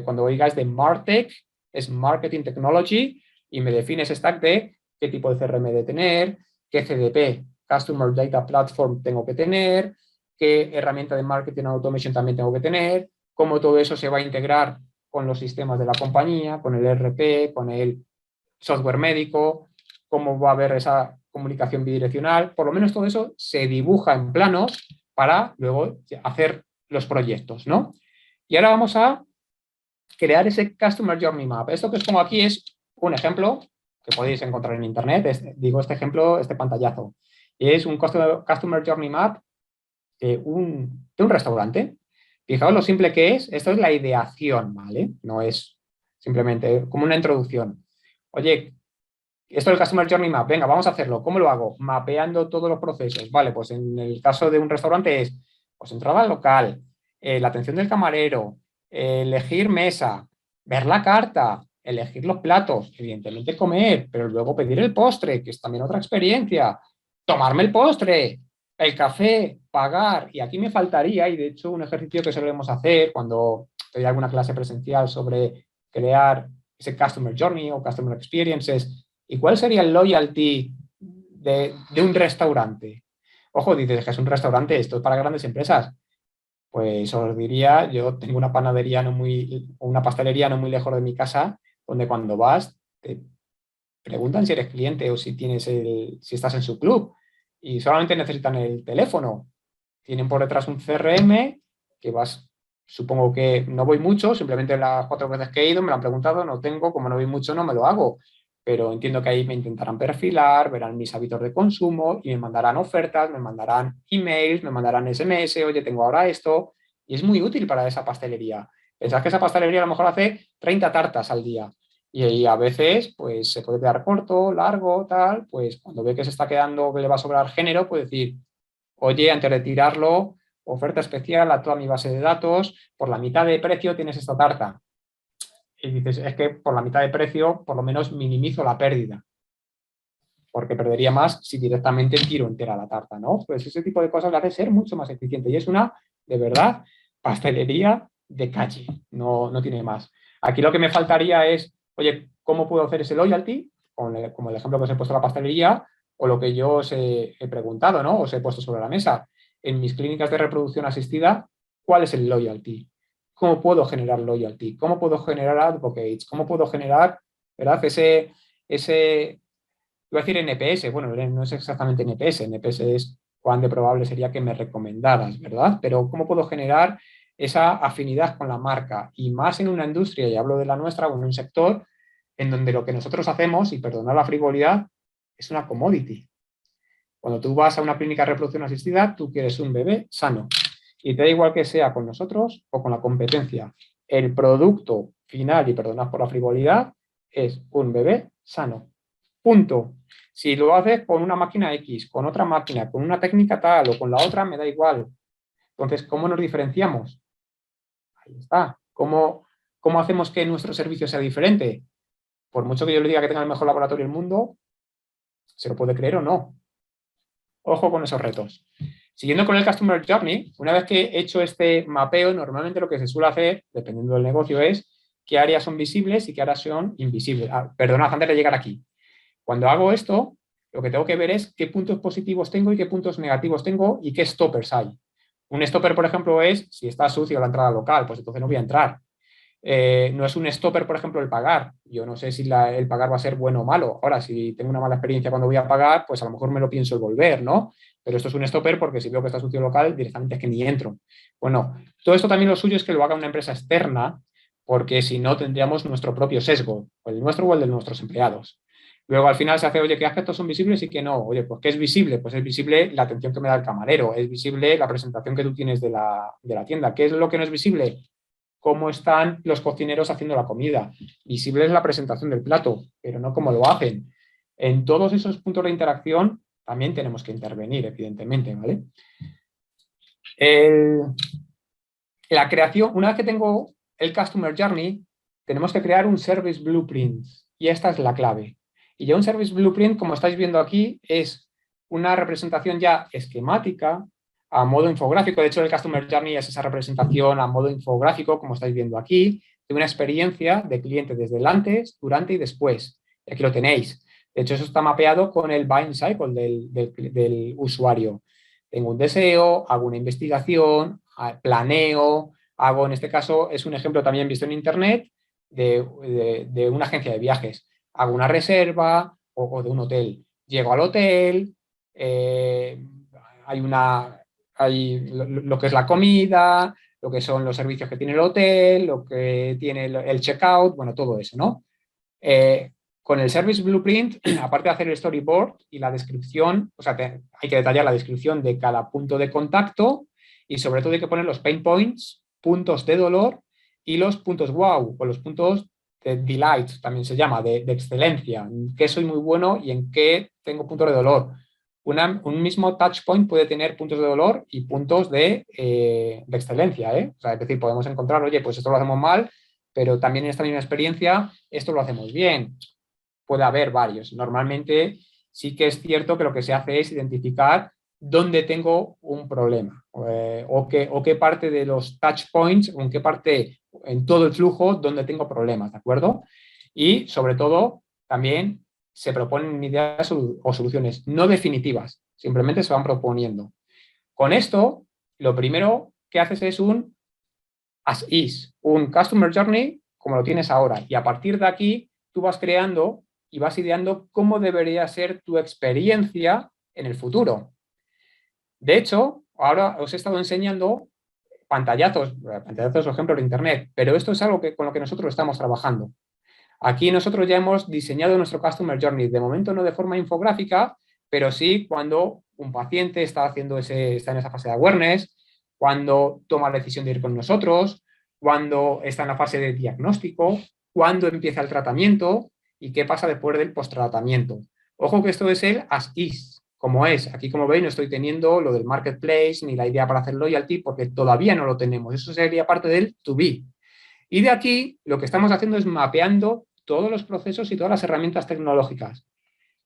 Cuando oigáis de MarTech, es Marketing Technology y me define ese stack de qué tipo de CRM de tener, qué CDP, Customer Data Platform, tengo que tener, qué herramienta de Marketing Automation también tengo que tener, cómo todo eso se va a integrar con los sistemas de la compañía, con el ERP, con el software médico, cómo va a haber esa comunicación bidireccional. Por lo menos todo eso se dibuja en planos para luego hacer los proyectos, ¿no? Y ahora vamos a crear ese Customer Journey Map. Esto que os pongo aquí es un ejemplo que podéis encontrar en internet. Digo este ejemplo, este pantallazo. Es un Customer Journey Map de un restaurante. Fijaos lo simple que es. Esto es la ideación, ¿vale? No es simplemente como una introducción. Oye, esto es el Customer Journey Map. Venga, vamos a hacerlo. ¿Cómo lo hago? Mapeando todos los procesos. Vale, pues en el caso de un restaurante es pues entrada al local, la atención del camarero, elegir mesa, ver la carta, elegir los platos, evidentemente comer, pero luego pedir el postre, que es también otra experiencia, tomarme el postre, el café, pagar. Y aquí me faltaría, y de hecho un ejercicio que solemos hacer cuando doy alguna clase presencial sobre crear ese Customer Journey o Customer Experiences. ¿Y cuál sería el loyalty de un restaurante? Ojo, dices que es un restaurante, esto es para grandes empresas. Pues os diría, yo tengo una panadería o una pastelería no muy lejos de mi casa, donde cuando vas te preguntan si eres cliente o si estás en su club y solamente necesitan el teléfono. Tienen por detrás un CRM que vas, supongo que no voy mucho, simplemente las 4 veces que he ido me lo han preguntado, no tengo, como no voy mucho no me lo hago, pero entiendo que ahí me intentarán perfilar, verán mis hábitos de consumo y me mandarán ofertas, me mandarán emails, me mandarán SMS, oye, tengo ahora esto, y es muy útil para esa pastelería. Pensad que esa pastelería a lo mejor hace 30 tartas al día y a veces pues se puede quedar corto, largo, tal, pues cuando ve que se está quedando, que le va a sobrar género, puede decir, oye, antes de tirarlo, oferta especial a toda mi base de datos, por la mitad de precio tienes esta tarta. Y dices, es que por la mitad de precio por lo menos minimizo la pérdida, porque perdería más si directamente tiro entera la tarta, ¿no? Pues ese tipo de cosas le hace ser mucho más eficiente y es una, de verdad, pastelería de calle, no tiene más. Aquí lo que me faltaría es, oye, ¿cómo puedo hacer ese loyalty? Como el ejemplo que os he puesto de la pastelería, o lo que yo os he preguntado, ¿no? Os he puesto sobre la mesa. En mis clínicas de reproducción asistida, ¿cuál es el loyalty? ¿Cómo puedo generar loyalty? ¿Cómo puedo generar advocates? ¿Cómo puedo generar, ¿verdad? Iba a decir NPS, bueno, no es exactamente NPS, NPS es cuán de probable sería que me recomendaras, ¿verdad? Pero ¿cómo puedo generar esa afinidad con la marca? Y más en una industria, y hablo de la nuestra, o en un sector en donde lo que nosotros hacemos, y perdonad la frivolidad, es una commodity. Cuando tú vas a una clínica de reproducción asistida, tú quieres un bebé sano. Y te da igual que sea con nosotros o con la competencia. El producto final, y perdonad por la frivolidad, es un bebé sano. Punto. Si lo haces con una máquina X, con otra máquina, con una técnica tal o con la otra, me da igual. Entonces, ¿cómo nos diferenciamos? Ahí está. ¿Cómo hacemos que nuestro servicio sea diferente? Por mucho que yo le diga que tenga el mejor laboratorio del mundo, ¿se lo puede creer o no? Ojo con esos retos. Siguiendo con el Customer Journey, una vez que he hecho este mapeo, normalmente lo que se suele hacer, dependiendo del negocio, es qué áreas son visibles y qué áreas son invisibles. Perdonad, antes de llegar aquí. Cuando hago esto, lo que tengo que ver es qué puntos positivos tengo y qué puntos negativos tengo y qué stoppers hay. Un stopper, por ejemplo, es si está sucio la entrada local, pues entonces no voy a entrar. No es un stopper, por ejemplo, el pagar. Yo no sé si el pagar va a ser bueno o malo. Ahora, si tengo una mala experiencia cuando voy a pagar, pues a lo mejor me lo pienso el volver, ¿no? Pero esto es un stopper porque si veo que está sucio el local, directamente es que ni entro. Bueno, todo esto también lo suyo es que lo haga una empresa externa, porque si no tendríamos nuestro propio sesgo, o el nuestro o el de nuestros empleados. Luego al final se hace, oye, ¿qué aspectos son visibles y qué no? Oye, pues ¿qué es visible? Pues es visible la atención que me da el camarero, es visible la presentación que tú tienes de la tienda. ¿Qué es lo que no es visible? Cómo están los cocineros haciendo la comida. Visible es la presentación del plato, pero no cómo lo hacen. En todos esos puntos de interacción también tenemos que intervenir, evidentemente, ¿vale? La creación, una vez que tengo el Customer Journey, tenemos que crear un Service Blueprint y esta es la clave. Y ya un Service Blueprint, como estáis viendo aquí, es una representación ya esquemática a modo infográfico. De hecho, el Customer Journey es esa representación a modo infográfico, como estáis viendo aquí, de una experiencia de cliente desde el antes, durante y después. Y aquí lo tenéis. De hecho, eso está mapeado con el buying cycle del usuario. Tengo un deseo, hago una investigación, planeo, hago, en este caso, es un ejemplo también visto en Internet de una agencia de viajes. Hago una reserva o de un hotel. Llego al hotel, hay lo que es la comida, lo que son los servicios que tiene el hotel, lo que tiene el checkout, bueno, todo eso, ¿no? Con el Service Blueprint, aparte de hacer el storyboard y la descripción, o sea, hay que detallar la descripción de cada punto de contacto y sobre todo hay que poner los pain points, puntos de dolor y los puntos wow o los puntos de delight, también se llama, de excelencia, en qué soy muy bueno y en qué tengo puntos de dolor. Un mismo touch point puede tener puntos de dolor y puntos de excelencia, ¿eh? O sea, es decir, podemos encontrar, oye, pues esto lo hacemos mal, pero también en esta misma experiencia esto lo hacemos bien. Puede haber varios. Normalmente sí que es cierto que lo que se hace es identificar dónde tengo un problema o qué parte de los touch points o en qué parte en todo el flujo donde tengo problemas, ¿de acuerdo? Y sobre todo también se proponen ideas o soluciones no definitivas, simplemente se van proponiendo. Con esto, lo primero que haces es un as is, un customer journey como lo tienes ahora y a partir de aquí tú vas creando y vas ideando cómo debería ser tu experiencia en el futuro. De hecho, ahora os he estado enseñando pantallazos o ejemplos de Internet, pero esto es algo con lo que nosotros estamos trabajando. Aquí nosotros ya hemos diseñado nuestro Customer Journey, de momento no de forma infográfica, pero sí cuando un paciente está en esa fase de awareness, cuando toma la decisión de ir con nosotros, cuando está en la fase de diagnóstico, cuando empieza el tratamiento y qué pasa después del posttratamiento. Ojo que esto es el as is, como es. Aquí, como veis, no estoy teniendo lo del marketplace ni la idea para hacer loyalty porque todavía no lo tenemos. Eso sería parte del to be. Y de aquí lo que estamos haciendo es mapeando todos los procesos y todas las herramientas tecnológicas.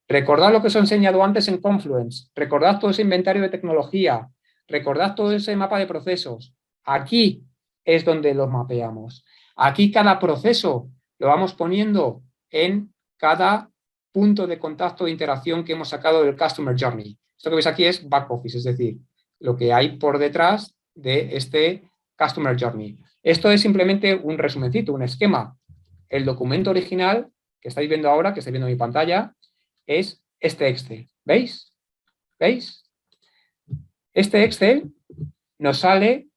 Recordad lo que os he enseñado antes en Confluence, recordad todo ese inventario de tecnología, recordad todo ese mapa de procesos. Aquí es donde los mapeamos. Aquí cada proceso lo vamos poniendo en cada punto de contacto de interacción que hemos sacado del Customer Journey. Esto que veis aquí es back office, es decir, lo que hay por detrás de este Customer Journey. Esto es simplemente un resumencito, un esquema. El documento original que estáis viendo ahora, que estáis viendo en mi pantalla, es este Excel. ¿Veis? ¿Veis? Este Excel nos sale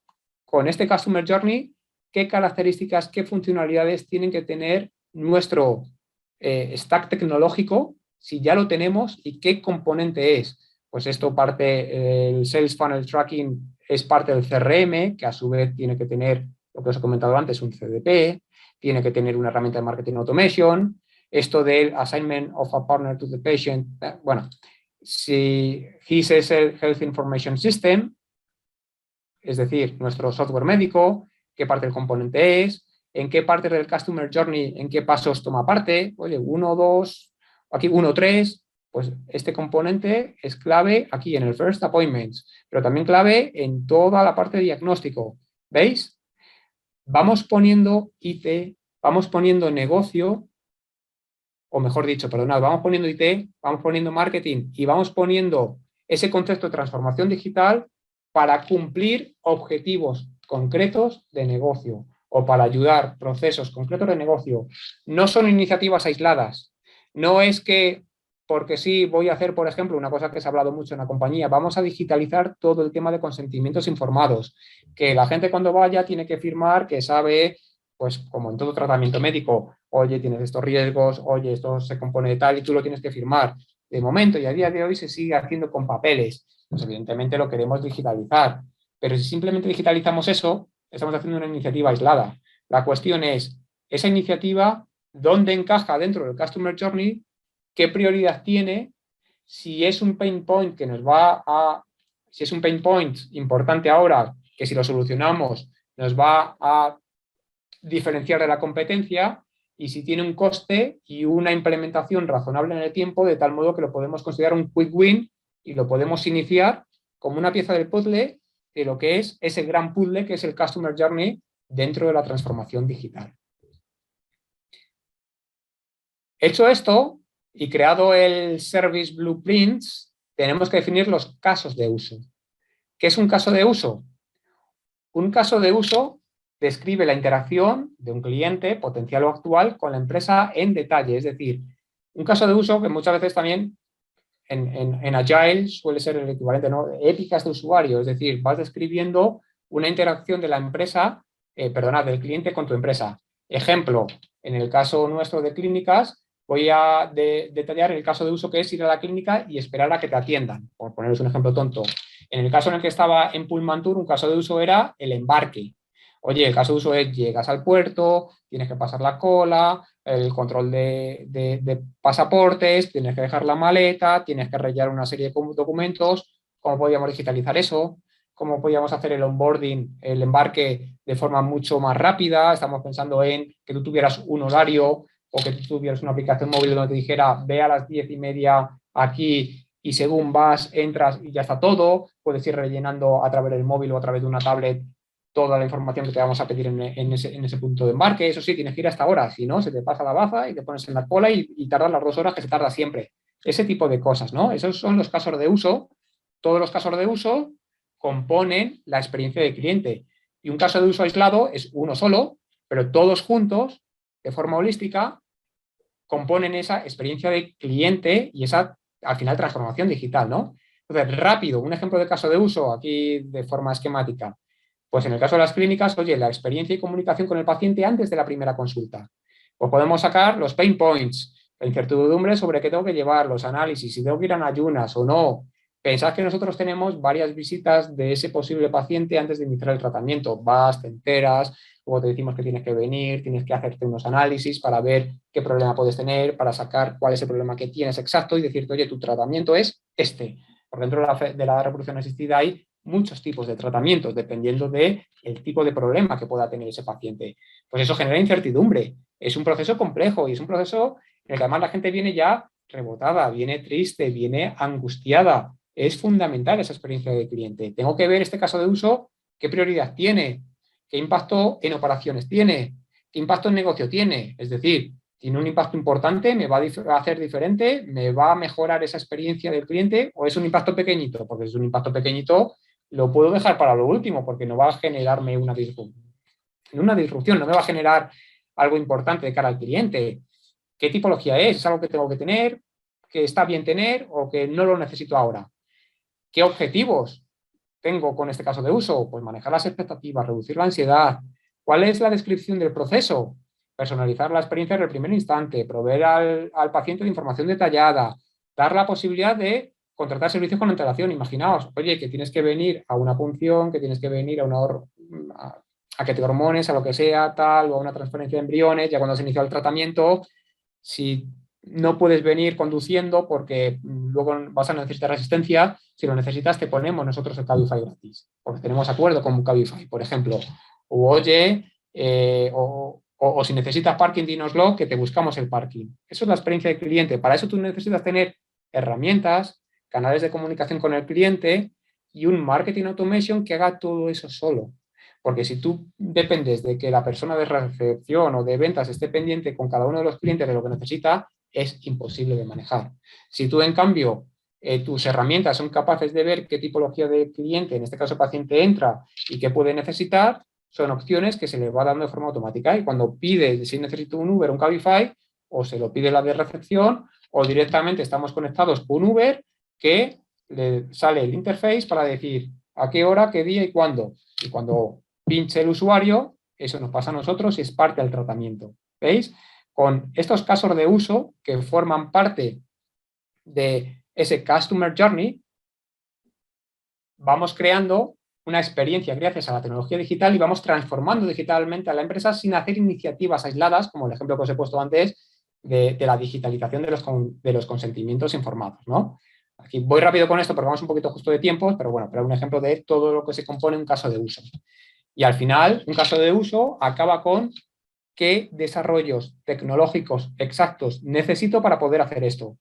con este Customer Journey qué características, qué funcionalidades tienen que tener nuestro stack tecnológico, si ya lo tenemos y qué componente es. Pues esto parte, el Sales Funnel Tracking es parte del CRM, que a su vez tiene que tener, lo que os he comentado antes, un CDP, tiene que tener una herramienta de marketing automation, esto del assignment of a partner to the patient, bueno, si HIS es el Health Information System, es decir, nuestro software médico, qué parte del componente es, en qué parte del Customer Journey, en qué pasos toma parte, oye, 1, 2, aquí 1, 3, pues este componente es clave aquí en el First Appointments, pero también clave en toda la parte de diagnóstico. ¿Veis? Vamos poniendo IT, vamos poniendo negocio, o mejor dicho, perdonad, vamos poniendo IT, vamos poniendo marketing y vamos poniendo ese concepto de transformación digital para cumplir objetivos concretos de negocio o para ayudar procesos concretos de negocio. No son iniciativas aisladas. No es que, porque sí, voy a hacer, por ejemplo, una cosa que se ha hablado mucho en la compañía, vamos a digitalizar todo el tema de consentimientos informados, que la gente cuando vaya tiene que firmar que sabe, pues como en todo tratamiento médico, oye, tienes estos riesgos, oye, esto se compone de tal y tú lo tienes que firmar. De momento y a día de hoy se sigue haciendo con papeles. Pues evidentemente lo queremos digitalizar. Pero si simplemente digitalizamos eso, estamos haciendo una iniciativa aislada. La cuestión es, esa iniciativa, ¿dónde encaja dentro del Customer Journey? ¿Qué prioridad tiene? Si es un pain point que nos va a... Si es un pain point importante ahora, que si lo solucionamos nos va a diferenciar de la competencia, y si tiene un coste y una implementación razonable en el tiempo, de tal modo que lo podemos considerar un quick win y lo podemos iniciar como una pieza del puzzle de lo que es ese gran puzzle que es el Customer Journey dentro de la transformación digital. Hecho esto y creado el Service Blueprints, tenemos que definir los casos de uso. ¿Qué es un caso de uso? Un caso de uso describe la interacción de un cliente potencial o actual con la empresa en detalle. Es decir, un caso de uso que muchas veces también en Agile suele ser el equivalente, ¿no? Éticas de usuario, es decir, vas describiendo una interacción de la empresa, del cliente con tu empresa. Ejemplo, en el caso nuestro de clínicas, voy a detallar el caso de uso que es ir a la clínica y esperar a que te atiendan, por poneros un ejemplo tonto. En el caso en el que estaba en Pullmantur, un caso de uso era el embarque. Oye, el caso de uso es llegas al puerto, tienes que pasar la cola, el control de pasaportes, tienes que dejar la maleta, tienes que rellenar una serie de documentos. ¿Cómo podíamos digitalizar eso? ¿Cómo podíamos hacer el onboarding, el embarque de forma mucho más rápida? Estamos pensando en que tú tuvieras un horario o que tú tuvieras una aplicación móvil donde te dijera ve a las 10:30 aquí y según vas, entras y ya está todo. Puedes ir rellenando a través del móvil o a través de una tablet toda la información que te vamos a pedir en ese punto de embarque. Eso sí, tienes que ir hasta ahora, si no, se te pasa la baza y te pones en la cola y tardas las 2 horas que se tarda siempre. Ese tipo de cosas, ¿no? Esos son los casos de uso. Todos los casos de uso componen la experiencia del cliente. Y un caso de uso aislado es uno solo, pero todos juntos, de forma holística, componen esa experiencia de cliente y esa, al final, transformación digital, ¿no? Entonces, rápido, un ejemplo de caso de uso aquí de forma esquemática. Pues en el caso de las clínicas, oye, la experiencia y comunicación con el paciente antes de la primera consulta. Pues podemos sacar los pain points, la incertidumbre sobre qué tengo que llevar, los análisis, si tengo que ir en ayunas o no. Pensad que nosotros tenemos varias visitas de ese posible paciente antes de iniciar el tratamiento. Vas, te enteras, luego te decimos que tienes que venir, tienes que hacerte unos análisis para ver qué problema puedes tener, para sacar cuál es el problema que tienes exacto y decirte, oye, tu tratamiento es este. Por dentro de la reproducción asistida hay muchos tipos de tratamientos, dependiendo del tipo de problema que pueda tener ese paciente. Pues eso genera incertidumbre. Es un proceso complejo y es un proceso en el que además la gente viene ya rebotada, viene triste, viene angustiada. Es fundamental esa experiencia de cliente. Tengo que ver este caso de uso, qué prioridad tiene, qué impacto en operaciones tiene, qué impacto en negocio tiene. Es decir, tiene un impacto importante, me va a hacer diferente, me va a mejorar esa experiencia del cliente, o es un impacto pequeñito, porque si es un impacto pequeñito lo puedo dejar para lo último porque no va a generarme una disrupción, no me va a generar algo importante de cara al cliente. ¿Qué tipología es? ¿Es algo que tengo que tener, que está bien tener o que no lo necesito ahora? ¿Qué objetivos tengo con este caso de uso? Pues manejar las expectativas, reducir la ansiedad. ¿Cuál es la descripción del proceso? personalizar la experiencia en el primer instante, proveer al paciente de información detallada, dar la posibilidad de contratar servicios con antelación. Imaginaos, oye, que tienes que venir a una punción, que tienes que venir a que te hormones, a lo que sea, tal, o a una transferencia de embriones, ya cuando se inicia el tratamiento, si no puedes venir conduciendo porque luego vas a necesitar asistencia, si lo necesitas te ponemos nosotros el Cabify gratis, porque tenemos acuerdo con Cabify, por ejemplo. O oye, o si necesitas parking, dínoslo, que te buscamos el parking. Eso es la experiencia del cliente. Para eso tú necesitas tener herramientas, canales de comunicación con el cliente y un marketing automation que haga todo eso solo. Porque si tú dependes de que la persona de recepción o de ventas esté pendiente con cada uno de los clientes de lo que necesita, es imposible de manejar. Si tú, en cambio, tus herramientas son capaces de ver qué tipología de cliente, en este caso paciente, entra y qué puede necesitar, son opciones que se le va dando de forma automática. Y cuando pide, si necesito un Uber, un Cabify, o se lo pide la de recepción, o directamente estamos conectados con Uber, que le sale el interface para decir a qué hora, qué día y cuándo. Y cuando pinche el usuario, eso nos pasa a nosotros y es parte del tratamiento. ¿Veis? Con estos casos de uso que forman parte de ese Customer Journey, vamos creando una experiencia gracias a la tecnología digital y vamos transformando digitalmente a la empresa sin hacer iniciativas aisladas, como el ejemplo que os he puesto antes, de la digitalización de los consentimientos informados, ¿no? Aquí voy rápido con esto porque vamos un poquito justo de tiempos, pero bueno, pero un ejemplo de todo lo que se compone un caso de uso. Y al final, un caso de uso acaba con qué desarrollos tecnológicos exactos necesito para poder hacer esto.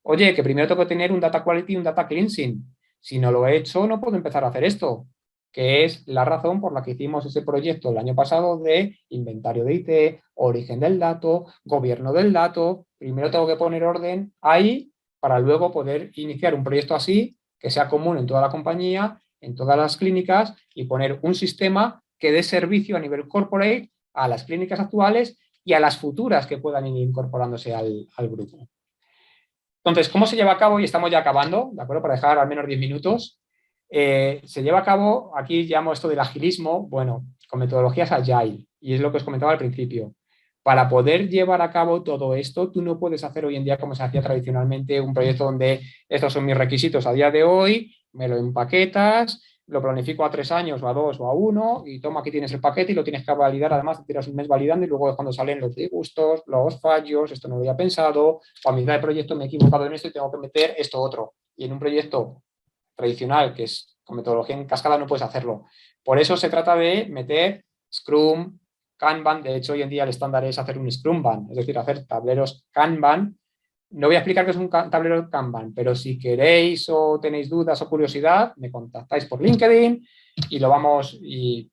Oye, que primero tengo que tener un data quality y un data cleansing. Si no lo he hecho, no puedo empezar a hacer esto, que es la razón por la que hicimos ese proyecto el año pasado de inventario de IT, origen del dato, gobierno del dato. Primero tengo que poner orden ahí para luego poder iniciar un proyecto así, que sea común en toda la compañía, en todas las clínicas, y poner un sistema que dé servicio a nivel corporate a las clínicas actuales y a las futuras que puedan ir incorporándose al grupo. Entonces, ¿cómo se lleva a cabo? Y estamos ya acabando, ¿de acuerdo? Para dejar al menos 10 minutos. Se lleva a cabo, aquí llamo esto del agilismo, bueno, con metodologías agile, y es lo que os comentaba al principio. Para poder llevar a cabo todo esto, tú no puedes hacer hoy en día como se hacía tradicionalmente, un proyecto donde estos son mis requisitos a día de hoy, me lo empaquetas, lo planifico a 3 años o a 2 o a 1 y toma, aquí tienes el paquete y lo tienes que validar. Además, te tiras un mes validando y luego es cuando salen los disgustos, los fallos, esto no lo había pensado, o a mitad de proyecto me he equivocado en esto y tengo que meter esto otro. Y en un proyecto tradicional, que es con metodología en cascada, no puedes hacerlo. Por eso se trata de meter Scrum, Kanban. De hecho, hoy en día el estándar es hacer un Scrumban, es decir, hacer tableros Kanban. No voy a explicar qué es un tablero Kanban, pero si queréis o tenéis dudas o curiosidad, me contactáis por LinkedIn y lo vamos y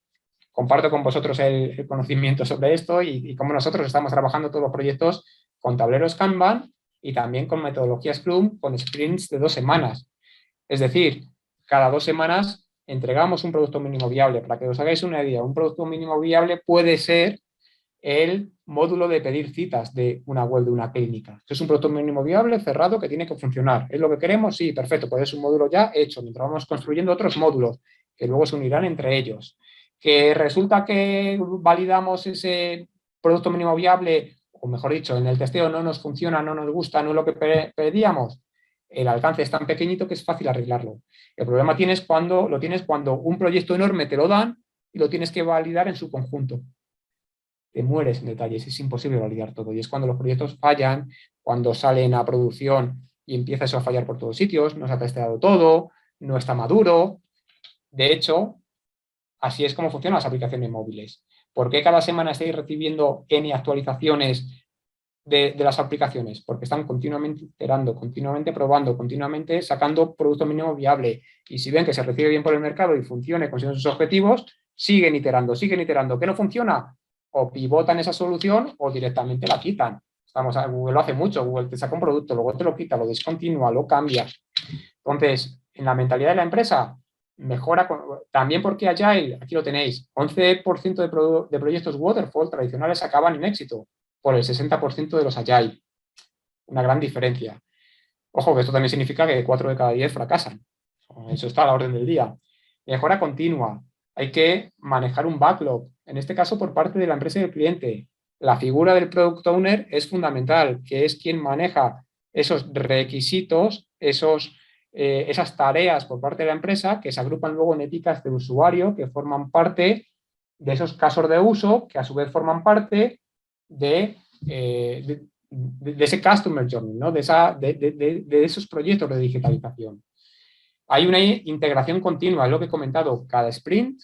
comparto con vosotros el conocimiento sobre esto y cómo nosotros estamos trabajando todos los proyectos con tableros Kanban y también con metodología Scrum con sprints de 2 semanas. Es decir, cada 2 semanas entregamos un producto mínimo viable. Para que os hagáis una idea, un producto mínimo viable puede ser el módulo de pedir citas de una web de una clínica. Es un producto mínimo viable cerrado que tiene que funcionar. ¿Es lo que queremos? Sí, perfecto. Pues es un módulo ya hecho, mientras vamos construyendo otros módulos que luego se unirán entre ellos. Que resulta que validamos ese producto mínimo viable, o mejor dicho, en el testeo no nos funciona, no nos gusta, no es lo que pedíamos. El alcance es tan pequeñito que es fácil arreglarlo. El problema lo tienes cuando un proyecto enorme te lo dan y lo tienes que validar en su conjunto. Te mueres en detalles, es imposible validar todo. Y es cuando los proyectos fallan, cuando salen a producción y empieza eso a fallar por todos sitios, no se ha testeado todo, no está maduro. De hecho, así es como funcionan las aplicaciones móviles. ¿Por qué cada semana estáis recibiendo N actualizaciones de las aplicaciones? Porque están continuamente iterando, continuamente probando, continuamente sacando producto mínimo viable. Y si ven que se recibe bien por el mercado y funciona y consiguen sus objetivos, siguen iterando, siguen iterando. ¿Qué no funciona? O pivotan esa solución o directamente la quitan. Google lo hace mucho. Google te saca un producto, luego te lo quita, lo descontinúa, lo cambia. Entonces, en la mentalidad de la empresa, mejora también porque Agile, aquí lo tenéis, 11% de proyectos Waterfall tradicionales acaban en éxito por el 60% de los Agile. Una gran diferencia. Ojo, que esto también significa que 4 de cada 10 fracasan. Eso está a la orden del día. Mejora continua. Hay que manejar un backlog, en este caso por parte de la empresa y del cliente. la figura del Product Owner es fundamental, que es quien maneja esos requisitos, esas tareas por parte de la empresa que se agrupan luego en éticas de usuario que forman parte de esos casos de uso que a su vez forman parte de ese Customer Journey, ¿no? de esos proyectos de digitalización. Hay una integración continua, es lo que he comentado, cada sprint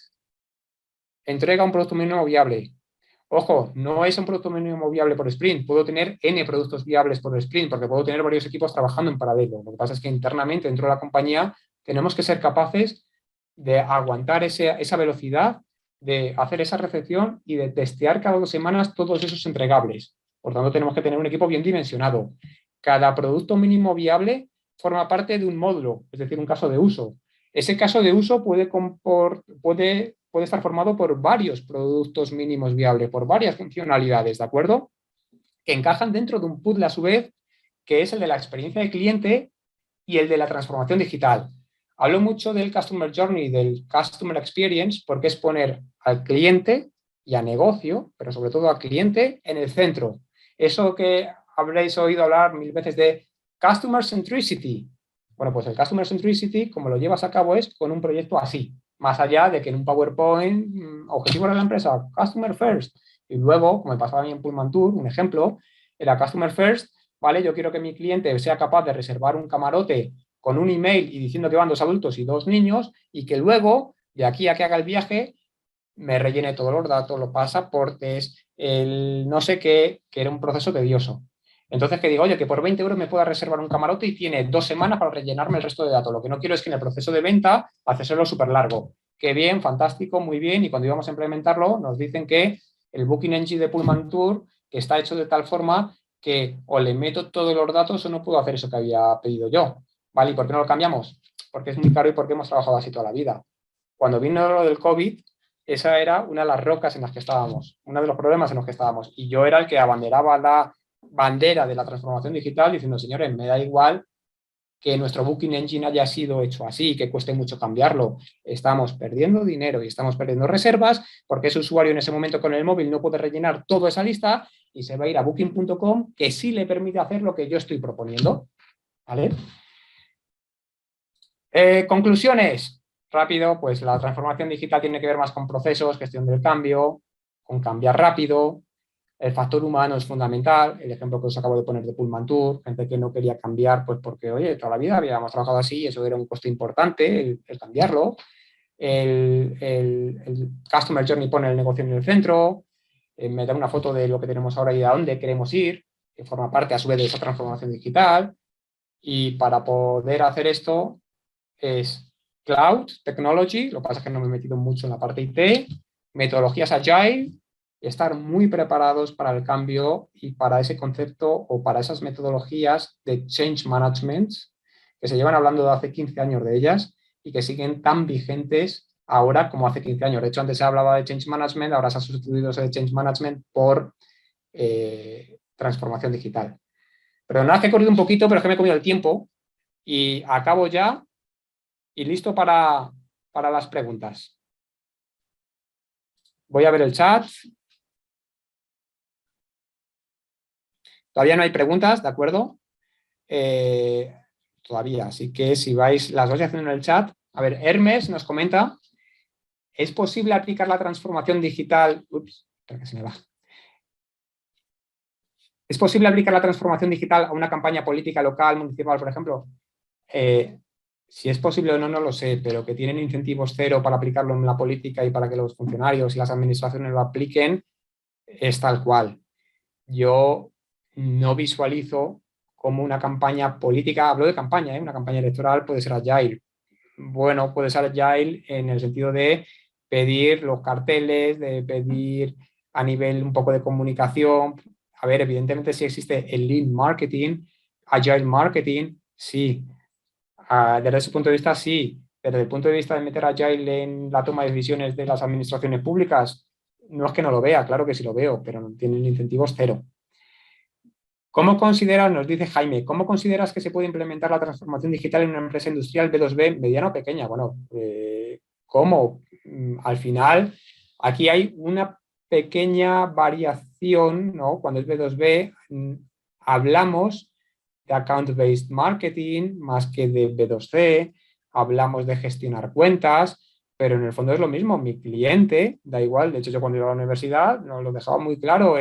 entrega un producto mínimo viable. Ojo, no es un producto mínimo viable por sprint, puedo tener N productos viables por sprint, porque puedo tener varios equipos trabajando en paralelo. Lo que pasa es que internamente, dentro de la compañía, tenemos que ser capaces de aguantar esa velocidad, de hacer esa recepción y de testear cada 2 semanas todos esos entregables. Por tanto, tenemos que tener un equipo bien dimensionado. Cada producto mínimo viable forma parte de un módulo, es decir, un caso de uso. Ese caso de uso puede estar formado por varios productos mínimos viables, por varias funcionalidades, ¿de acuerdo? Que encajan dentro de un puzzle a su vez, que es el de la experiencia de cliente y el de la transformación digital. Hablo mucho del Customer Journey, del Customer Experience, porque es poner al cliente y a negocio, pero sobre todo al cliente, en el centro. Eso que habréis oído hablar 1000 veces de Customer Centricity. Bueno, pues el Customer Centricity, como lo llevas a cabo, es con un proyecto así, más allá de que en un PowerPoint, objetivo de la empresa, Customer First, y luego, como me pasaba a mí en Pullman Tour, un ejemplo, era Customer First, ¿vale? Yo quiero que mi cliente sea capaz de reservar un camarote con un email y diciendo que van 2 adultos y 2 niños y que luego, de aquí a que haga el viaje, me rellene todos los datos, los pasaportes, el no sé qué, que era un proceso tedioso. Entonces, que digo, oye, que por 20 euros me pueda reservar un camarote y tiene 2 semanas para rellenarme el resto de datos. Lo que no quiero es que en el proceso de venta hacerlo súper largo. Qué bien, fantástico, muy bien. Y cuando íbamos a implementarlo, nos dicen que el Booking Engine de Pullman Tour que está hecho de tal forma que o le meto todos los datos o no puedo hacer eso que había pedido yo. ¿Vale? ¿Y por qué no lo cambiamos? Porque es muy caro y porque hemos trabajado así toda la vida. Cuando vino lo del COVID, esa era una de las rocas en las que estábamos, uno de los problemas en los que estábamos. Y yo era el que abanderaba la bandera de la transformación digital diciendo, señores, me da igual que nuestro Booking Engine haya sido hecho así, que cueste mucho cambiarlo. Estamos perdiendo dinero y estamos perdiendo reservas porque ese usuario en ese momento con el móvil no puede rellenar toda esa lista y se va a ir a booking.com que sí le permite hacer lo que yo estoy proponiendo. ¿Vale? Conclusiones. Rápido, pues la transformación digital tiene que ver más con procesos, gestión del cambio, con cambiar rápido. El factor humano es fundamental. El ejemplo que os acabo de poner de Pullman Tour, gente que no quería cambiar, pues porque, oye, toda la vida habíamos trabajado así y eso era un coste importante, el cambiarlo. El Customer Journey pone el negocio en el centro, me da una foto de lo que tenemos ahora y a dónde queremos ir, que forma parte a su vez de esa transformación digital. Y para poder hacer esto, es Cloud Technology, lo que pasa es que no me he metido mucho en la parte IT, metodologías Agile, estar muy preparados para el cambio y para ese concepto o para esas metodologías de Change Management que se llevan hablando de hace 15 años de ellas y que siguen tan vigentes ahora como hace 15 años. De hecho, antes se hablaba de Change Management, ahora se ha sustituido ese Change Management por transformación digital. Pero nada, que he corrido un poquito, pero es que me he comido el tiempo y acabo ya y listo para las preguntas. Voy a ver el chat. Todavía no hay preguntas, ¿de acuerdo? Todavía, así que si las vais haciendo en el chat. A ver, Hermes nos comenta, ¿es posible aplicar la transformación digital? Ups, espera que se me va. ¿Es posible aplicar la transformación digital a una campaña política local, municipal, por ejemplo? Si es posible o no, no lo sé, pero que tienen incentivos cero para aplicarlo en la política y para que los funcionarios y las administraciones lo apliquen, es tal cual. Yo no visualizo como una campaña política, hablo de campaña, una campaña electoral puede ser agile. Bueno, puede ser agile en el sentido de pedir los carteles, de pedir a nivel un poco de comunicación. A ver, evidentemente sí existe el lean marketing, agile marketing, sí. Desde ese punto de vista, sí. Pero desde el punto de vista de meter agile en la toma de decisiones de las administraciones públicas, no es que no lo vea, claro que sí lo veo, pero no tienen incentivos cero. ¿Cómo consideras, nos dice Jaime, cómo consideras que se puede implementar la transformación digital en una empresa industrial B2B mediana o pequeña? Bueno, ¿cómo? Al final, aquí hay una pequeña variación, ¿no? Cuando es B2B, hablamos de account-based marketing más que de B2C, hablamos de gestionar cuentas, pero en el fondo es lo mismo. Mi cliente, da igual, de hecho yo cuando iba a la universidad nos lo dejaban muy claro,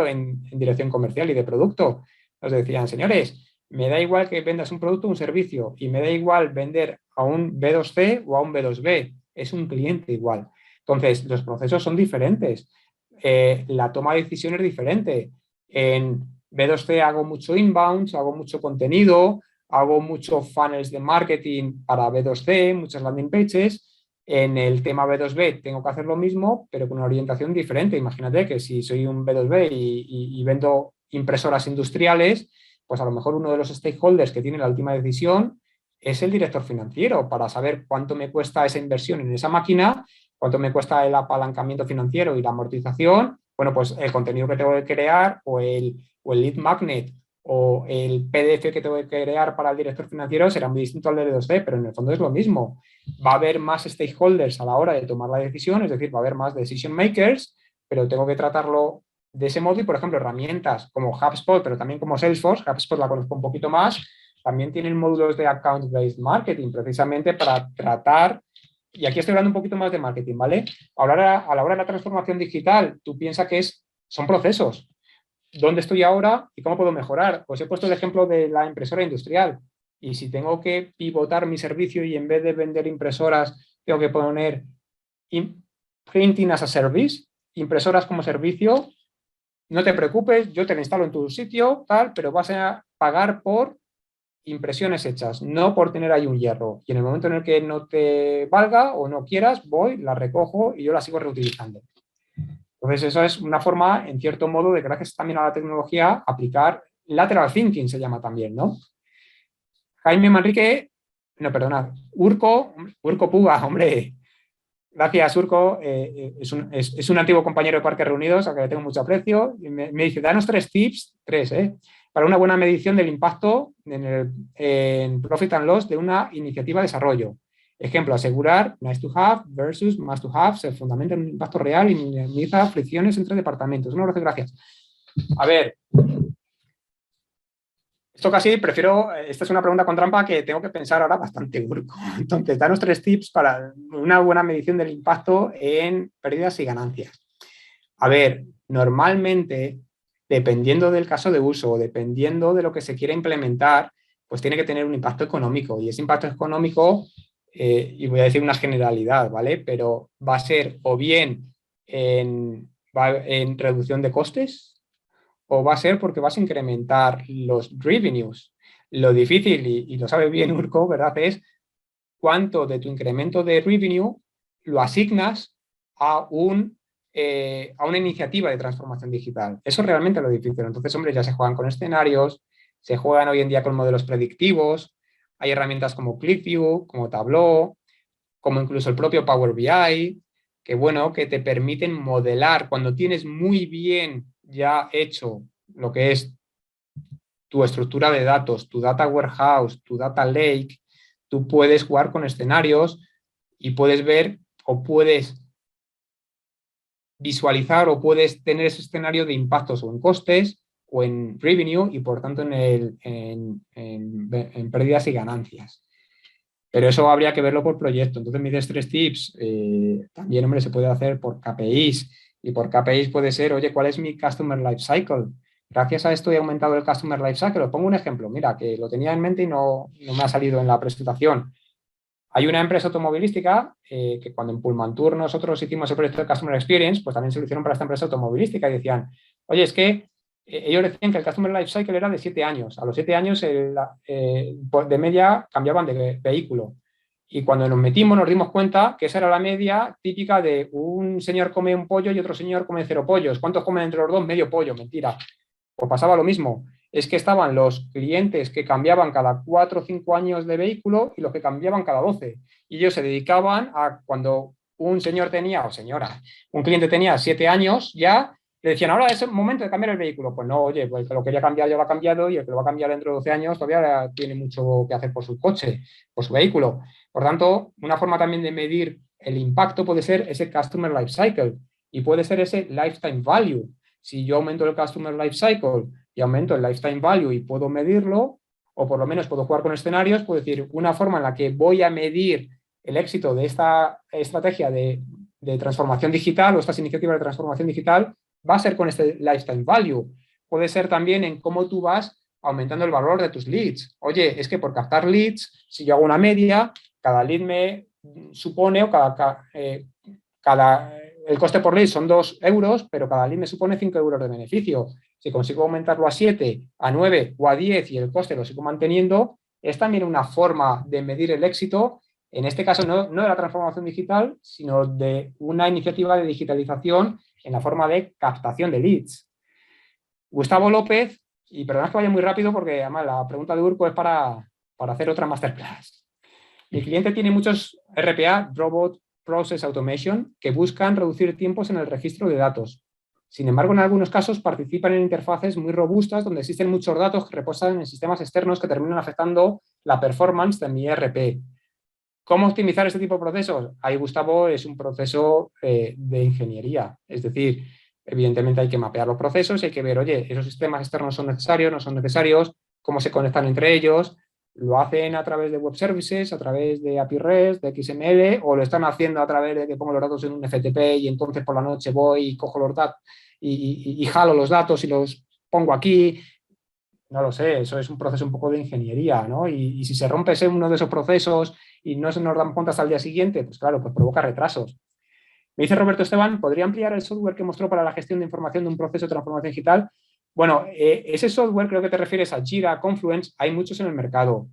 en dirección comercial y de producto. Nos decían, señores, me da igual que vendas un producto o un servicio y me da igual vender a un B2C o a un B2B, es un cliente igual. Entonces, los procesos son diferentes, la toma de decisión es diferente. En B2C hago mucho inbound, hago mucho contenido, hago muchos funnels de marketing para B2C, muchas landing pages. En el tema B2B tengo que hacer lo mismo, pero con una orientación diferente. Imagínate que si soy un B2B y vendo impresoras industriales, pues a lo mejor uno de los stakeholders que tiene la última decisión es el director financiero para saber cuánto me cuesta esa inversión en esa máquina, cuánto me cuesta el apalancamiento financiero y la amortización. Bueno, pues el contenido que tengo que crear o el lead magnet o el PDF que tengo que crear para el director financiero será muy distinto al de B2C, pero en el fondo es lo mismo. Va a haber más stakeholders a la hora de tomar la decisión, es decir, va a haber más decision makers, pero tengo que tratarlo de ese modo y, por ejemplo, herramientas como HubSpot, pero también como Salesforce, HubSpot la conozco un poquito más, también tienen módulos de account-based marketing precisamente para tratar, y aquí estoy hablando un poquito más de marketing, ¿vale? Ahora, a la hora de la transformación digital, tú piensas que son procesos. ¿Dónde estoy ahora y cómo puedo mejorar? Os he puesto el ejemplo de la impresora industrial. Y si tengo que pivotar mi servicio y en vez de vender impresoras, tengo que poner printing as a service, impresoras como servicio, no te preocupes, yo te la instalo en tu sitio, tal, pero vas a pagar por impresiones hechas, no por tener ahí un hierro. Y en el momento en el que no te valga o no quieras, voy, la recojo y yo la sigo reutilizando. Entonces, eso es una forma, en cierto modo, de gracias también a la tecnología, aplicar lateral thinking, se llama también, ¿no? Jaime Manrique, no, perdonad, Urco Puga, hombre, gracias, Urco. Es un antiguo compañero de Parques Reunidos, al que le tengo mucho aprecio. Y me dice, danos 3 tips, para una buena medición del impacto en Profit and Loss de una iniciativa de desarrollo. Ejemplo, asegurar nice to have versus must to have, se fundamenta en un impacto real y minimiza fricciones entre departamentos. Un abrazo, gracias. A ver, esto casi prefiero, esta es una pregunta con trampa que tengo que pensar ahora bastante, Urco. Entonces, danos 3 tips para una buena medición del impacto en pérdidas y ganancias. A ver, normalmente, dependiendo del caso de uso o dependiendo de lo que se quiera implementar, pues tiene que tener un impacto económico. Y ese impacto económico, y voy a decir una generalidad, ¿vale? Pero va a ser o bien en reducción de costes, o va a ser porque vas a incrementar los revenues. Lo difícil, y lo sabe bien Urco, ¿verdad?, es cuánto de tu incremento de revenue lo asignas a una iniciativa de transformación digital. Eso es realmente lo difícil. Entonces, hombre, ya se juegan con escenarios, se juegan hoy en día con modelos predictivos, hay herramientas como ClickView, como Tableau, como incluso el propio Power BI, que bueno, que te permiten modelar cuando tienes muy bien ya hecho lo que es tu estructura de datos, tu data warehouse, tu data lake, tú puedes jugar con escenarios y puedes ver o puedes visualizar o puedes tener ese escenario de impactos o en costes o en revenue y por tanto en pérdidas y ganancias. Pero eso habría que verlo por proyecto. Entonces, mis 3 tips, también, hombre, se puede hacer por KPIs. Y por KPIs puede ser, oye, ¿cuál es mi Customer Life Cycle? Gracias a esto he aumentado el Customer Life Cycle. Os pongo un ejemplo. Mira, que lo tenía en mente y no me ha salido en la presentación. Hay una empresa automovilística que cuando en Pullmantur nosotros hicimos el proyecto de Customer Experience, pues también se lo hicieron para esta empresa automovilística y decían, oye, es que ellos decían que el Customer Life Cycle era de 7 años. A los 7 años de media cambiaban de vehículo. Y cuando nos metimos nos dimos cuenta que esa era la media típica de un señor come un pollo y otro señor come 0 pollos. ¿Cuántos comen entre los dos? Medio pollo, mentira. Pues pasaba lo mismo. Es que estaban los clientes que cambiaban cada 4 o 5 años de vehículo y los que cambiaban cada 12. Y ellos se dedicaban a cuando un señor tenía, o señora, un cliente tenía 7 años ya, le decían, ahora es el momento de cambiar el vehículo. Pues no, oye, pues el que lo quería cambiar ya lo ha cambiado y el que lo va a cambiar dentro de 12 años todavía tiene mucho que hacer por su coche, por su vehículo. Por tanto, una forma también de medir el impacto puede ser ese Customer Life Cycle. y puede ser ese lifetime value. Si yo aumento el Customer Life Cycle y aumento el lifetime value y puedo medirlo, o por lo menos puedo jugar con escenarios, puedo decir una forma en la que voy a medir el éxito de esta estrategia de transformación digital o estas iniciativas de transformación digital va a ser con este lifetime value. Puede ser también en cómo tú vas aumentando el valor de tus leads. Oye, es que por captar leads, si yo hago una media, cada lead me supone, o el coste por lead son 2 euros, pero cada lead me supone 5 euros de beneficio. Si consigo aumentarlo a 7, a 9 o a 10 y el coste lo sigo manteniendo, es también una forma de medir el éxito, en este caso no de la transformación digital, sino de una iniciativa de digitalización en la forma de captación de leads. Gustavo López, y perdonad que vaya muy rápido porque además la pregunta de Urco es para hacer otra masterclass. Mi cliente tiene muchos RPA, Robot Process Automation, que buscan reducir tiempos en el registro de datos. Sin embargo, en algunos casos participan en interfaces muy robustas donde existen muchos datos que reposan en sistemas externos que terminan afectando la performance de mi ERP. ¿Cómo optimizar este tipo de procesos? Ahí, Gustavo, es un proceso de ingeniería. Es decir, evidentemente hay que mapear los procesos, hay que ver, oye, esos sistemas externos son necesarios, no son necesarios, cómo se conectan entre ellos. ¿Lo hacen a través de web services, a través de API REST, de XML, o lo están haciendo a través de que pongo los datos en un FTP y entonces por la noche voy y cojo los datos y jalo los datos y los pongo aquí? No lo sé, eso es un proceso un poco de ingeniería, ¿no? Y si se rompe uno de esos procesos y no se nos dan cuenta hasta el día siguiente, pues claro, pues provoca retrasos. Me dice Roberto Esteban, ¿podría ampliar el software que mostró para la gestión de información de un proceso de transformación digital? Bueno, ese software creo que te refieres a Jira, Confluence, hay muchos en el mercado.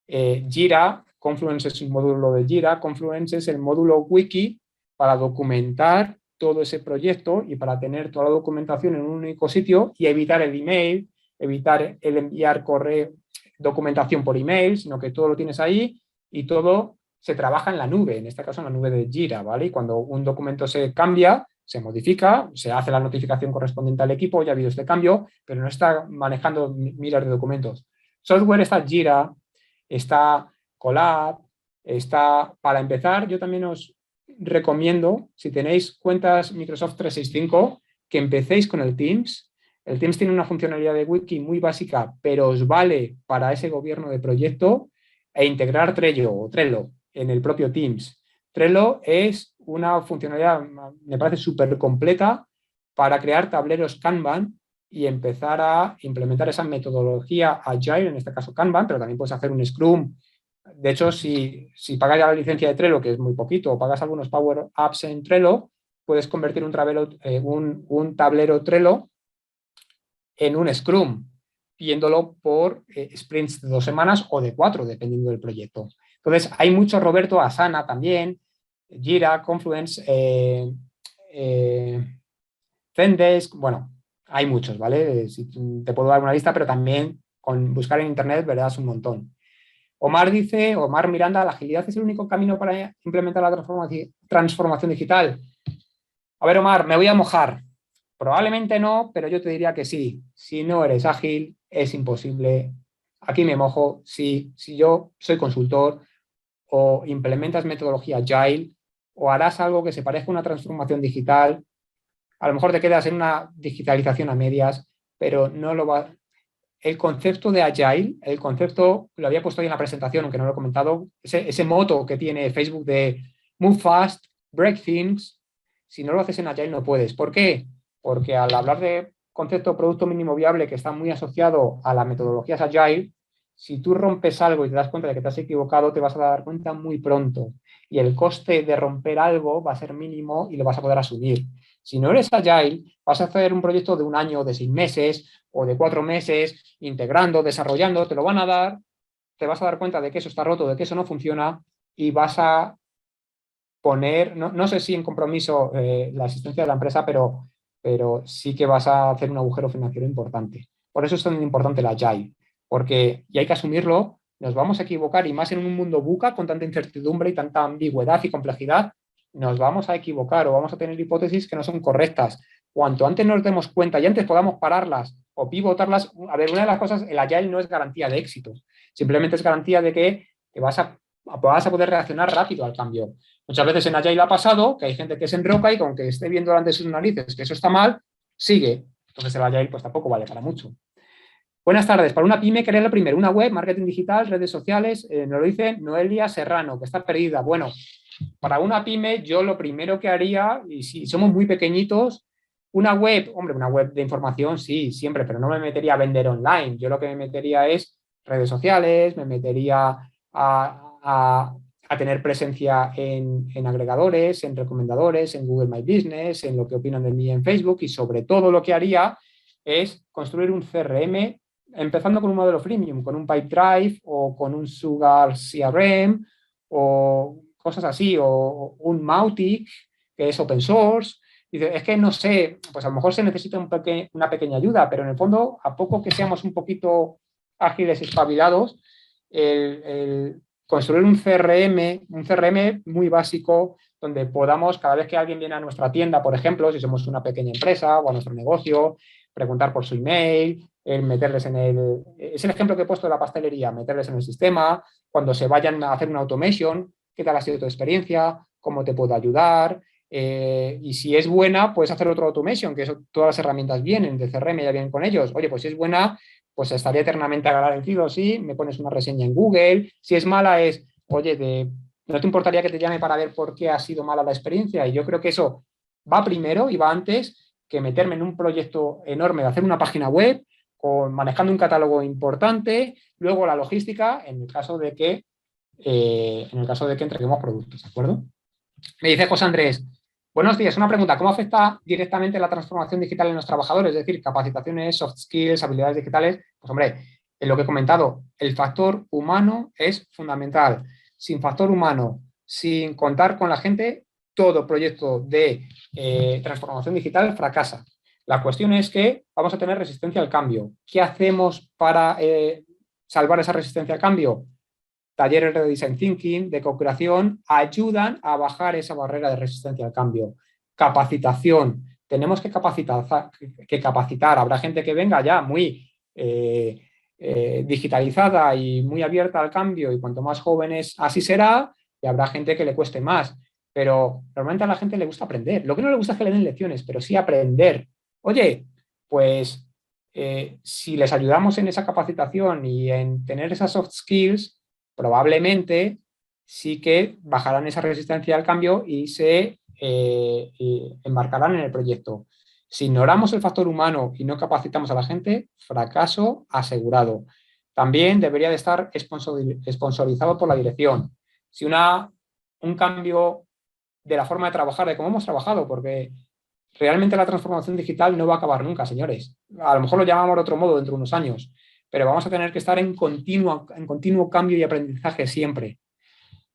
Jira, Confluence es un módulo de Jira, Confluence es el módulo wiki para documentar todo ese proyecto y para tener toda la documentación en un único sitio y evitar el email, evitar el enviar correo, documentación por email, sino que todo lo tienes ahí y todo se trabaja en la nube, en este caso en la nube de Jira, ¿vale? Y cuando un documento se cambia, se modifica, se hace la notificación correspondiente al equipo, ya ha habido este cambio, pero no está manejando miles de documentos. Software está Jira, está Colab, está, para empezar, yo también os recomiendo, si tenéis cuentas Microsoft 365, que empecéis con el Teams. El Teams tiene una funcionalidad de wiki muy básica, pero os vale para ese gobierno de proyecto, e integrar Trello en el propio Teams. Trello es una funcionalidad, me parece súper completa, para crear tableros Kanban y empezar a implementar esa metodología Agile, en este caso Kanban, pero también puedes hacer un Scrum. De hecho, si pagas ya la licencia de Trello, que es muy poquito, o pagas algunos Power Apps en Trello, puedes convertir un tablero Trello en un Scrum, viéndolo por sprints de 2 semanas o de 4, dependiendo del proyecto. Entonces, hay mucho, Roberto, Asana también, Jira, Confluence, Zendesk, bueno, hay muchos, ¿vale? Te puedo dar una lista, pero también con buscar en internet verás un montón. Omar Miranda, ¿la agilidad es el único camino para implementar la transformación digital? A ver, Omar, me voy a mojar. Probablemente no, pero yo te diría que sí. Si no eres ágil, es imposible. Aquí me mojo. Si yo soy consultor o implementas metodología Agile o harás algo que se parezca a una transformación digital, a lo mejor te quedas en una digitalización a medias, pero no lo va. El concepto de Agile, el concepto, lo había puesto ahí en la presentación, aunque no lo he comentado, ese moto que tiene Facebook de Move Fast, Break Things, si no lo haces en Agile no puedes. ¿Por qué? Porque al hablar de concepto producto mínimo viable que está muy asociado a las metodologías Agile, si tú rompes algo y te das cuenta de que te has equivocado, te vas a dar cuenta muy pronto. Y el coste de romper algo va a ser mínimo y lo vas a poder asumir. Si no eres Agile, vas a hacer un proyecto de 1 año, de 6 meses o de 4 meses, integrando, desarrollando, te lo van a dar, te vas a dar cuenta de que eso está roto, de que eso no funciona y vas a poner, no sé si en compromiso la existencia de la empresa, pero sí que vas a hacer un agujero financiero importante. Por eso es tan importante la Agile, porque, y hay que asumirlo, nos vamos a equivocar y más en un mundo VUCA con tanta incertidumbre y tanta ambigüedad y complejidad, nos vamos a equivocar o vamos a tener hipótesis que no son correctas. Cuanto antes nos demos cuenta y antes podamos pararlas o pivotarlas, a ver, una de las cosas, el Agile no es garantía de éxito, simplemente es garantía de que vas a vas a poder reaccionar rápido al cambio. Muchas veces en Agile ha pasado que hay gente que se enroca y con que esté viendo delante de sus narices que eso está mal, sigue. Entonces el Agile pues tampoco vale para mucho. Buenas tardes. Para una pyme, crear primero una web, marketing digital, redes sociales. Nos lo dice Noelia Serrano, que está perdida. Bueno, para una pyme, yo lo primero que haría, y si somos muy pequeñitos, una web, hombre, una web de información, sí, siempre, pero no me metería a vender online. Yo lo que me metería es redes sociales, me metería a tener presencia en agregadores, en recomendadores, en Google My Business, en lo que opinan de mí en Facebook, y sobre todo lo que haría es construir un CRM, empezando con un modelo freemium, con un Pipedrive o con un Sugar CRM o cosas así, o un Mautic, que es open source. Dice, es que no sé, pues a lo mejor se necesita una pequeña ayuda, pero en el fondo, a poco que seamos un poquito ágiles y espabilados, el construir un CRM muy básico, donde podamos, cada vez que alguien viene a nuestra tienda, por ejemplo, si somos una pequeña empresa o a nuestro negocio, preguntar por su email, meterles en el... Es el ejemplo que he puesto de la pastelería, meterles en el sistema, cuando se vayan a hacer una automation, qué tal ha sido tu experiencia, cómo te puedo ayudar, y si es buena, puedes hacer otro automation, que eso, todas las herramientas vienen, de CRM ya vienen con ellos. Oye, pues si es buena, pues estaría eternamente agradecido, sí, me pones una reseña en Google. Si es mala es, oye, ¿no te importaría que te llame para ver por qué ha sido mala la experiencia? Y yo creo que eso va primero y va antes que meterme en un proyecto enorme de hacer una página web, manejando un catálogo importante, luego la logística, en el caso de que entreguemos productos, ¿de acuerdo? Me dice José Andrés, buenos días, una pregunta, ¿cómo afecta directamente la transformación digital en los trabajadores? Es decir, capacitaciones, soft skills, habilidades digitales. Pues hombre, en lo que he comentado, el factor humano es fundamental. Sin factor humano, sin contar con la gente, todo proyecto de transformación digital fracasa. La cuestión es que vamos a tener resistencia al cambio. ¿Qué hacemos para salvar esa resistencia al cambio? Talleres de design thinking, de co-creación, ayudan a bajar esa barrera de resistencia al cambio. Capacitación. Tenemos que capacitar. Habrá gente que venga ya muy digitalizada y muy abierta al cambio, y cuanto más jóvenes así será, y habrá gente que le cueste más. Pero normalmente a la gente le gusta aprender. Lo que no le gusta es que le den lecciones, pero sí aprender. Oye, pues si les ayudamos en esa capacitación y en tener esas soft skills, probablemente sí que bajarán esa resistencia al cambio y se embarcarán en el proyecto. Si ignoramos el factor humano y no capacitamos a la gente, fracaso asegurado. También debería de estar sponsorizado por la dirección. Si un cambio de la forma de trabajar, de cómo hemos trabajado, porque realmente la transformación digital no va a acabar nunca, señores. A lo mejor lo llamamos de otro modo dentro de unos años, pero vamos a tener que estar en continuo cambio y aprendizaje siempre.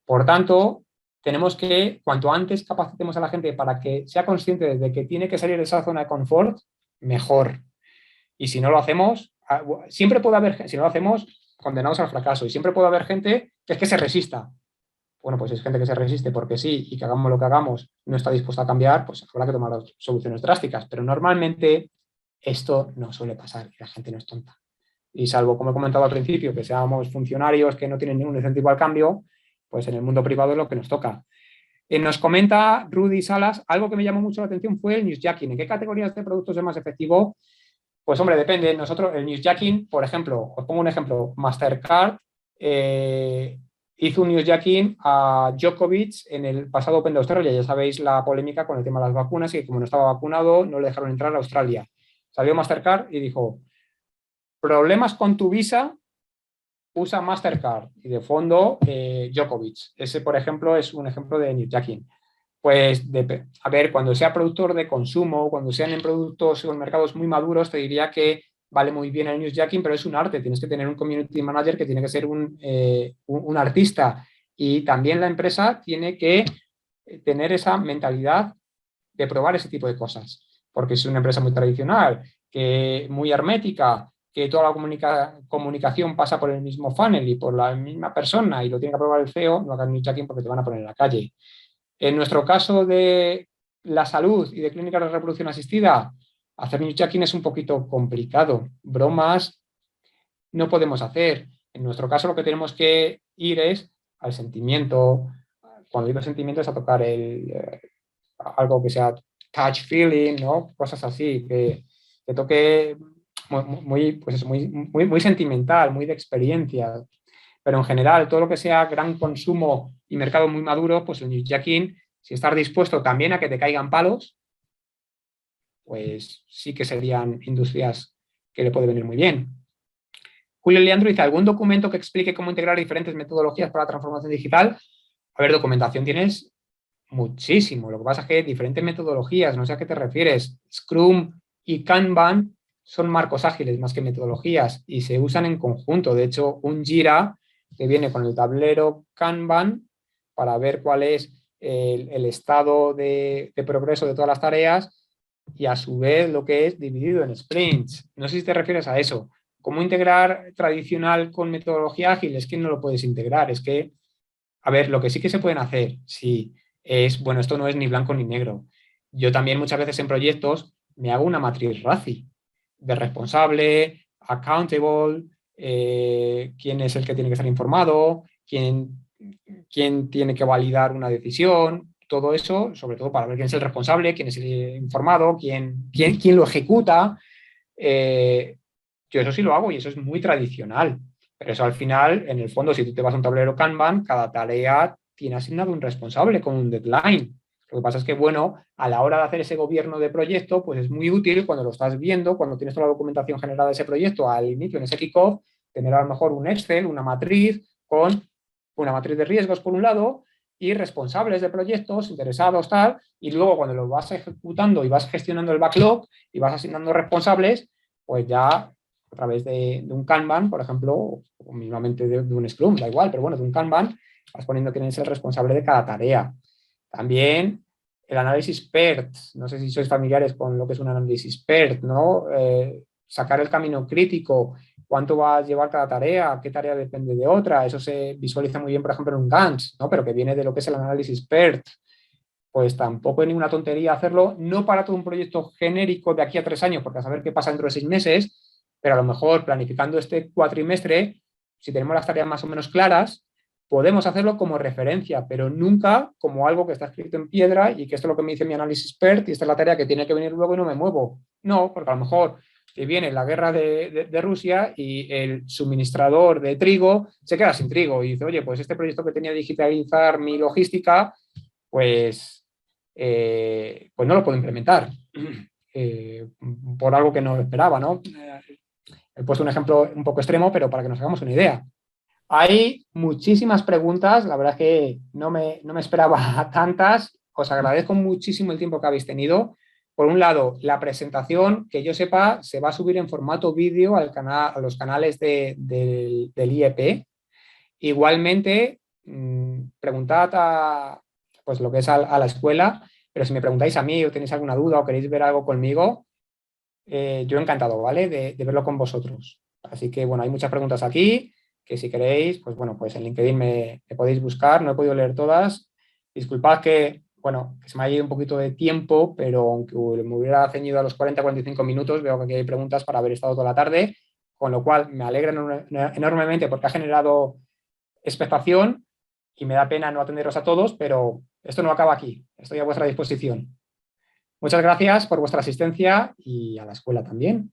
Por tanto, tenemos que, cuanto antes capacitemos a la gente para que sea consciente de que tiene que salir de esa zona de confort, mejor. Y si no lo hacemos, siempre puede haber, si no lo hacemos, condenados al fracaso. Y siempre puede haber gente que es que se resista. Bueno, pues es gente que se resiste porque sí, y que hagamos lo que hagamos, no está dispuesta a cambiar, pues habrá que tomar soluciones drásticas. Pero normalmente esto no suele pasar y la gente no es tonta. Y salvo, como he comentado al principio, que seamos funcionarios que no tienen ningún incentivo al cambio, pues en el mundo privado es lo que nos toca. Nos comenta Rudy Salas, algo que me llamó mucho la atención fue el newsjacking. ¿En qué categorías de productos es más efectivo? Pues hombre, depende. Nosotros, el newsjacking, por ejemplo, os pongo un ejemplo, Mastercard hizo un newsjacking a Djokovic en el pasado Open de Australia. Ya sabéis la polémica con el tema de las vacunas, y que como no estaba vacunado no le dejaron entrar a Australia. Salió Mastercard y dijo, problemas con tu visa, usa Mastercard, y de fondo Djokovic. Ese, por ejemplo, es un ejemplo de newsjacking. Pues, a ver, cuando sea productor de consumo, cuando sean en productos o en mercados muy maduros, te diría que vale muy bien el newsjacking, pero es un arte. Tienes que tener un community manager que tiene que ser un artista, y también la empresa tiene que tener esa mentalidad de probar ese tipo de cosas, porque es una empresa muy tradicional, que muy hermética, que toda la comunicación pasa por el mismo funnel y por la misma persona, y lo tiene que aprobar el CEO, no hagas newsjacking porque te van a poner en la calle. En nuestro caso de la salud y de clínicas de reproducción asistida, hacer newsjacking es un poquito complicado. Bromas no podemos hacer. En nuestro caso lo que tenemos que ir es al sentimiento. Cuando digo sentimiento es a tocar algo que sea touch feeling, ¿no? Cosas así, que toque pues es muy sentimental, muy de experiencia. Pero en general, todo lo que sea gran consumo y mercado muy maduro, pues el newsjacking, si estás dispuesto también a que te caigan palos, pues sí que serían industrias que le puede venir muy bien. Julio Leandro dice, ¿algún documento que explique cómo integrar diferentes metodologías para la transformación digital? A ver, documentación tienes muchísimo. Lo que pasa es que diferentes metodologías, no sé a qué te refieres. Scrum y Kanban son marcos ágiles más que metodologías y se usan en conjunto. De hecho, un Jira que viene con el tablero Kanban para ver cuál es el estado de progreso de todas las tareas y a su vez lo que es dividido en sprints. No sé si te refieres a eso. ¿Cómo integrar tradicional con metodología ágil? Es que no lo puedes integrar. Es que, a ver, lo que sí que se pueden hacer, sí, es, bueno, esto no es ni blanco ni negro. Yo también muchas veces en proyectos me hago una matriz RACI de responsable, accountable, quién es el que tiene que estar informado, quién tiene que validar una decisión, todo eso, sobre todo para ver quién es el responsable, quién es el informado, quién lo ejecuta. Eh, yo eso sí lo hago y eso es muy tradicional. Pero eso al final, en el fondo, si tú te vas a un tablero Kanban, cada tarea tiene asignado un responsable con un deadline. Lo que pasa es que, bueno, a la hora de hacer ese gobierno de proyecto, pues es muy útil cuando lo estás viendo, cuando tienes toda la documentación generada de ese proyecto al inicio, en ese kickoff, tener a lo mejor un Excel, una matriz con una matriz de riesgos por un lado y responsables de proyectos, interesados, tal, y luego cuando lo vas ejecutando y vas gestionando el backlog y vas asignando responsables, pues ya a través de un Kanban, por ejemplo, o mismamente de un Scrum, da igual, pero bueno, de un Kanban, vas poniendo quién es el responsable de cada tarea. También el análisis PERT, no sé si sois familiares con lo que es un análisis PERT, ¿no? Sacar el camino crítico, cuánto va a llevar cada tarea, qué tarea depende de otra, eso se visualiza muy bien, por ejemplo, en un Gantt, ¿no? Pero que viene de lo que es el análisis PERT. Pues tampoco es ninguna tontería hacerlo, no para todo un proyecto genérico de aquí a 3 años, porque a saber qué pasa dentro de 6 meses, pero a lo mejor planificando este cuatrimestre, si tenemos las tareas más o menos claras, podemos hacerlo como referencia, pero nunca como algo que está escrito en piedra y que esto es lo que me dice mi análisis PERT y esta es la tarea que tiene que venir luego y no me muevo. No, porque a lo mejor que viene la guerra de Rusia y el suministrador de trigo se queda sin trigo y dice, oye, pues este proyecto que tenía que digitalizar mi logística, pues pues no lo puedo implementar por algo que no esperaba, ¿no? He puesto un ejemplo un poco extremo, pero para que nos hagamos una idea. Hay muchísimas preguntas, la verdad es que no me esperaba tantas. Os agradezco muchísimo el tiempo que habéis tenido. Por un lado, la presentación, que yo sepa, se va a subir en formato vídeo al canal, a los canales del IEP. Igualmente, preguntad pues lo que es a la escuela, pero si me preguntáis a mí o tenéis alguna duda o queréis ver algo conmigo, yo encantado, ¿vale? De verlo con vosotros. Así que, bueno, hay muchas preguntas aquí que si queréis, pues bueno, pues en LinkedIn me podéis buscar, no he podido leer todas. Disculpad que, bueno, que se me ha ido un poquito de tiempo, pero aunque me hubiera ceñido a los 40-45 minutos, veo que aquí hay preguntas para haber estado toda la tarde, con lo cual me alegra enormemente porque ha generado expectación y me da pena no atenderos a todos, pero esto no acaba aquí. Estoy a vuestra disposición. Muchas gracias por vuestra asistencia y a la escuela también.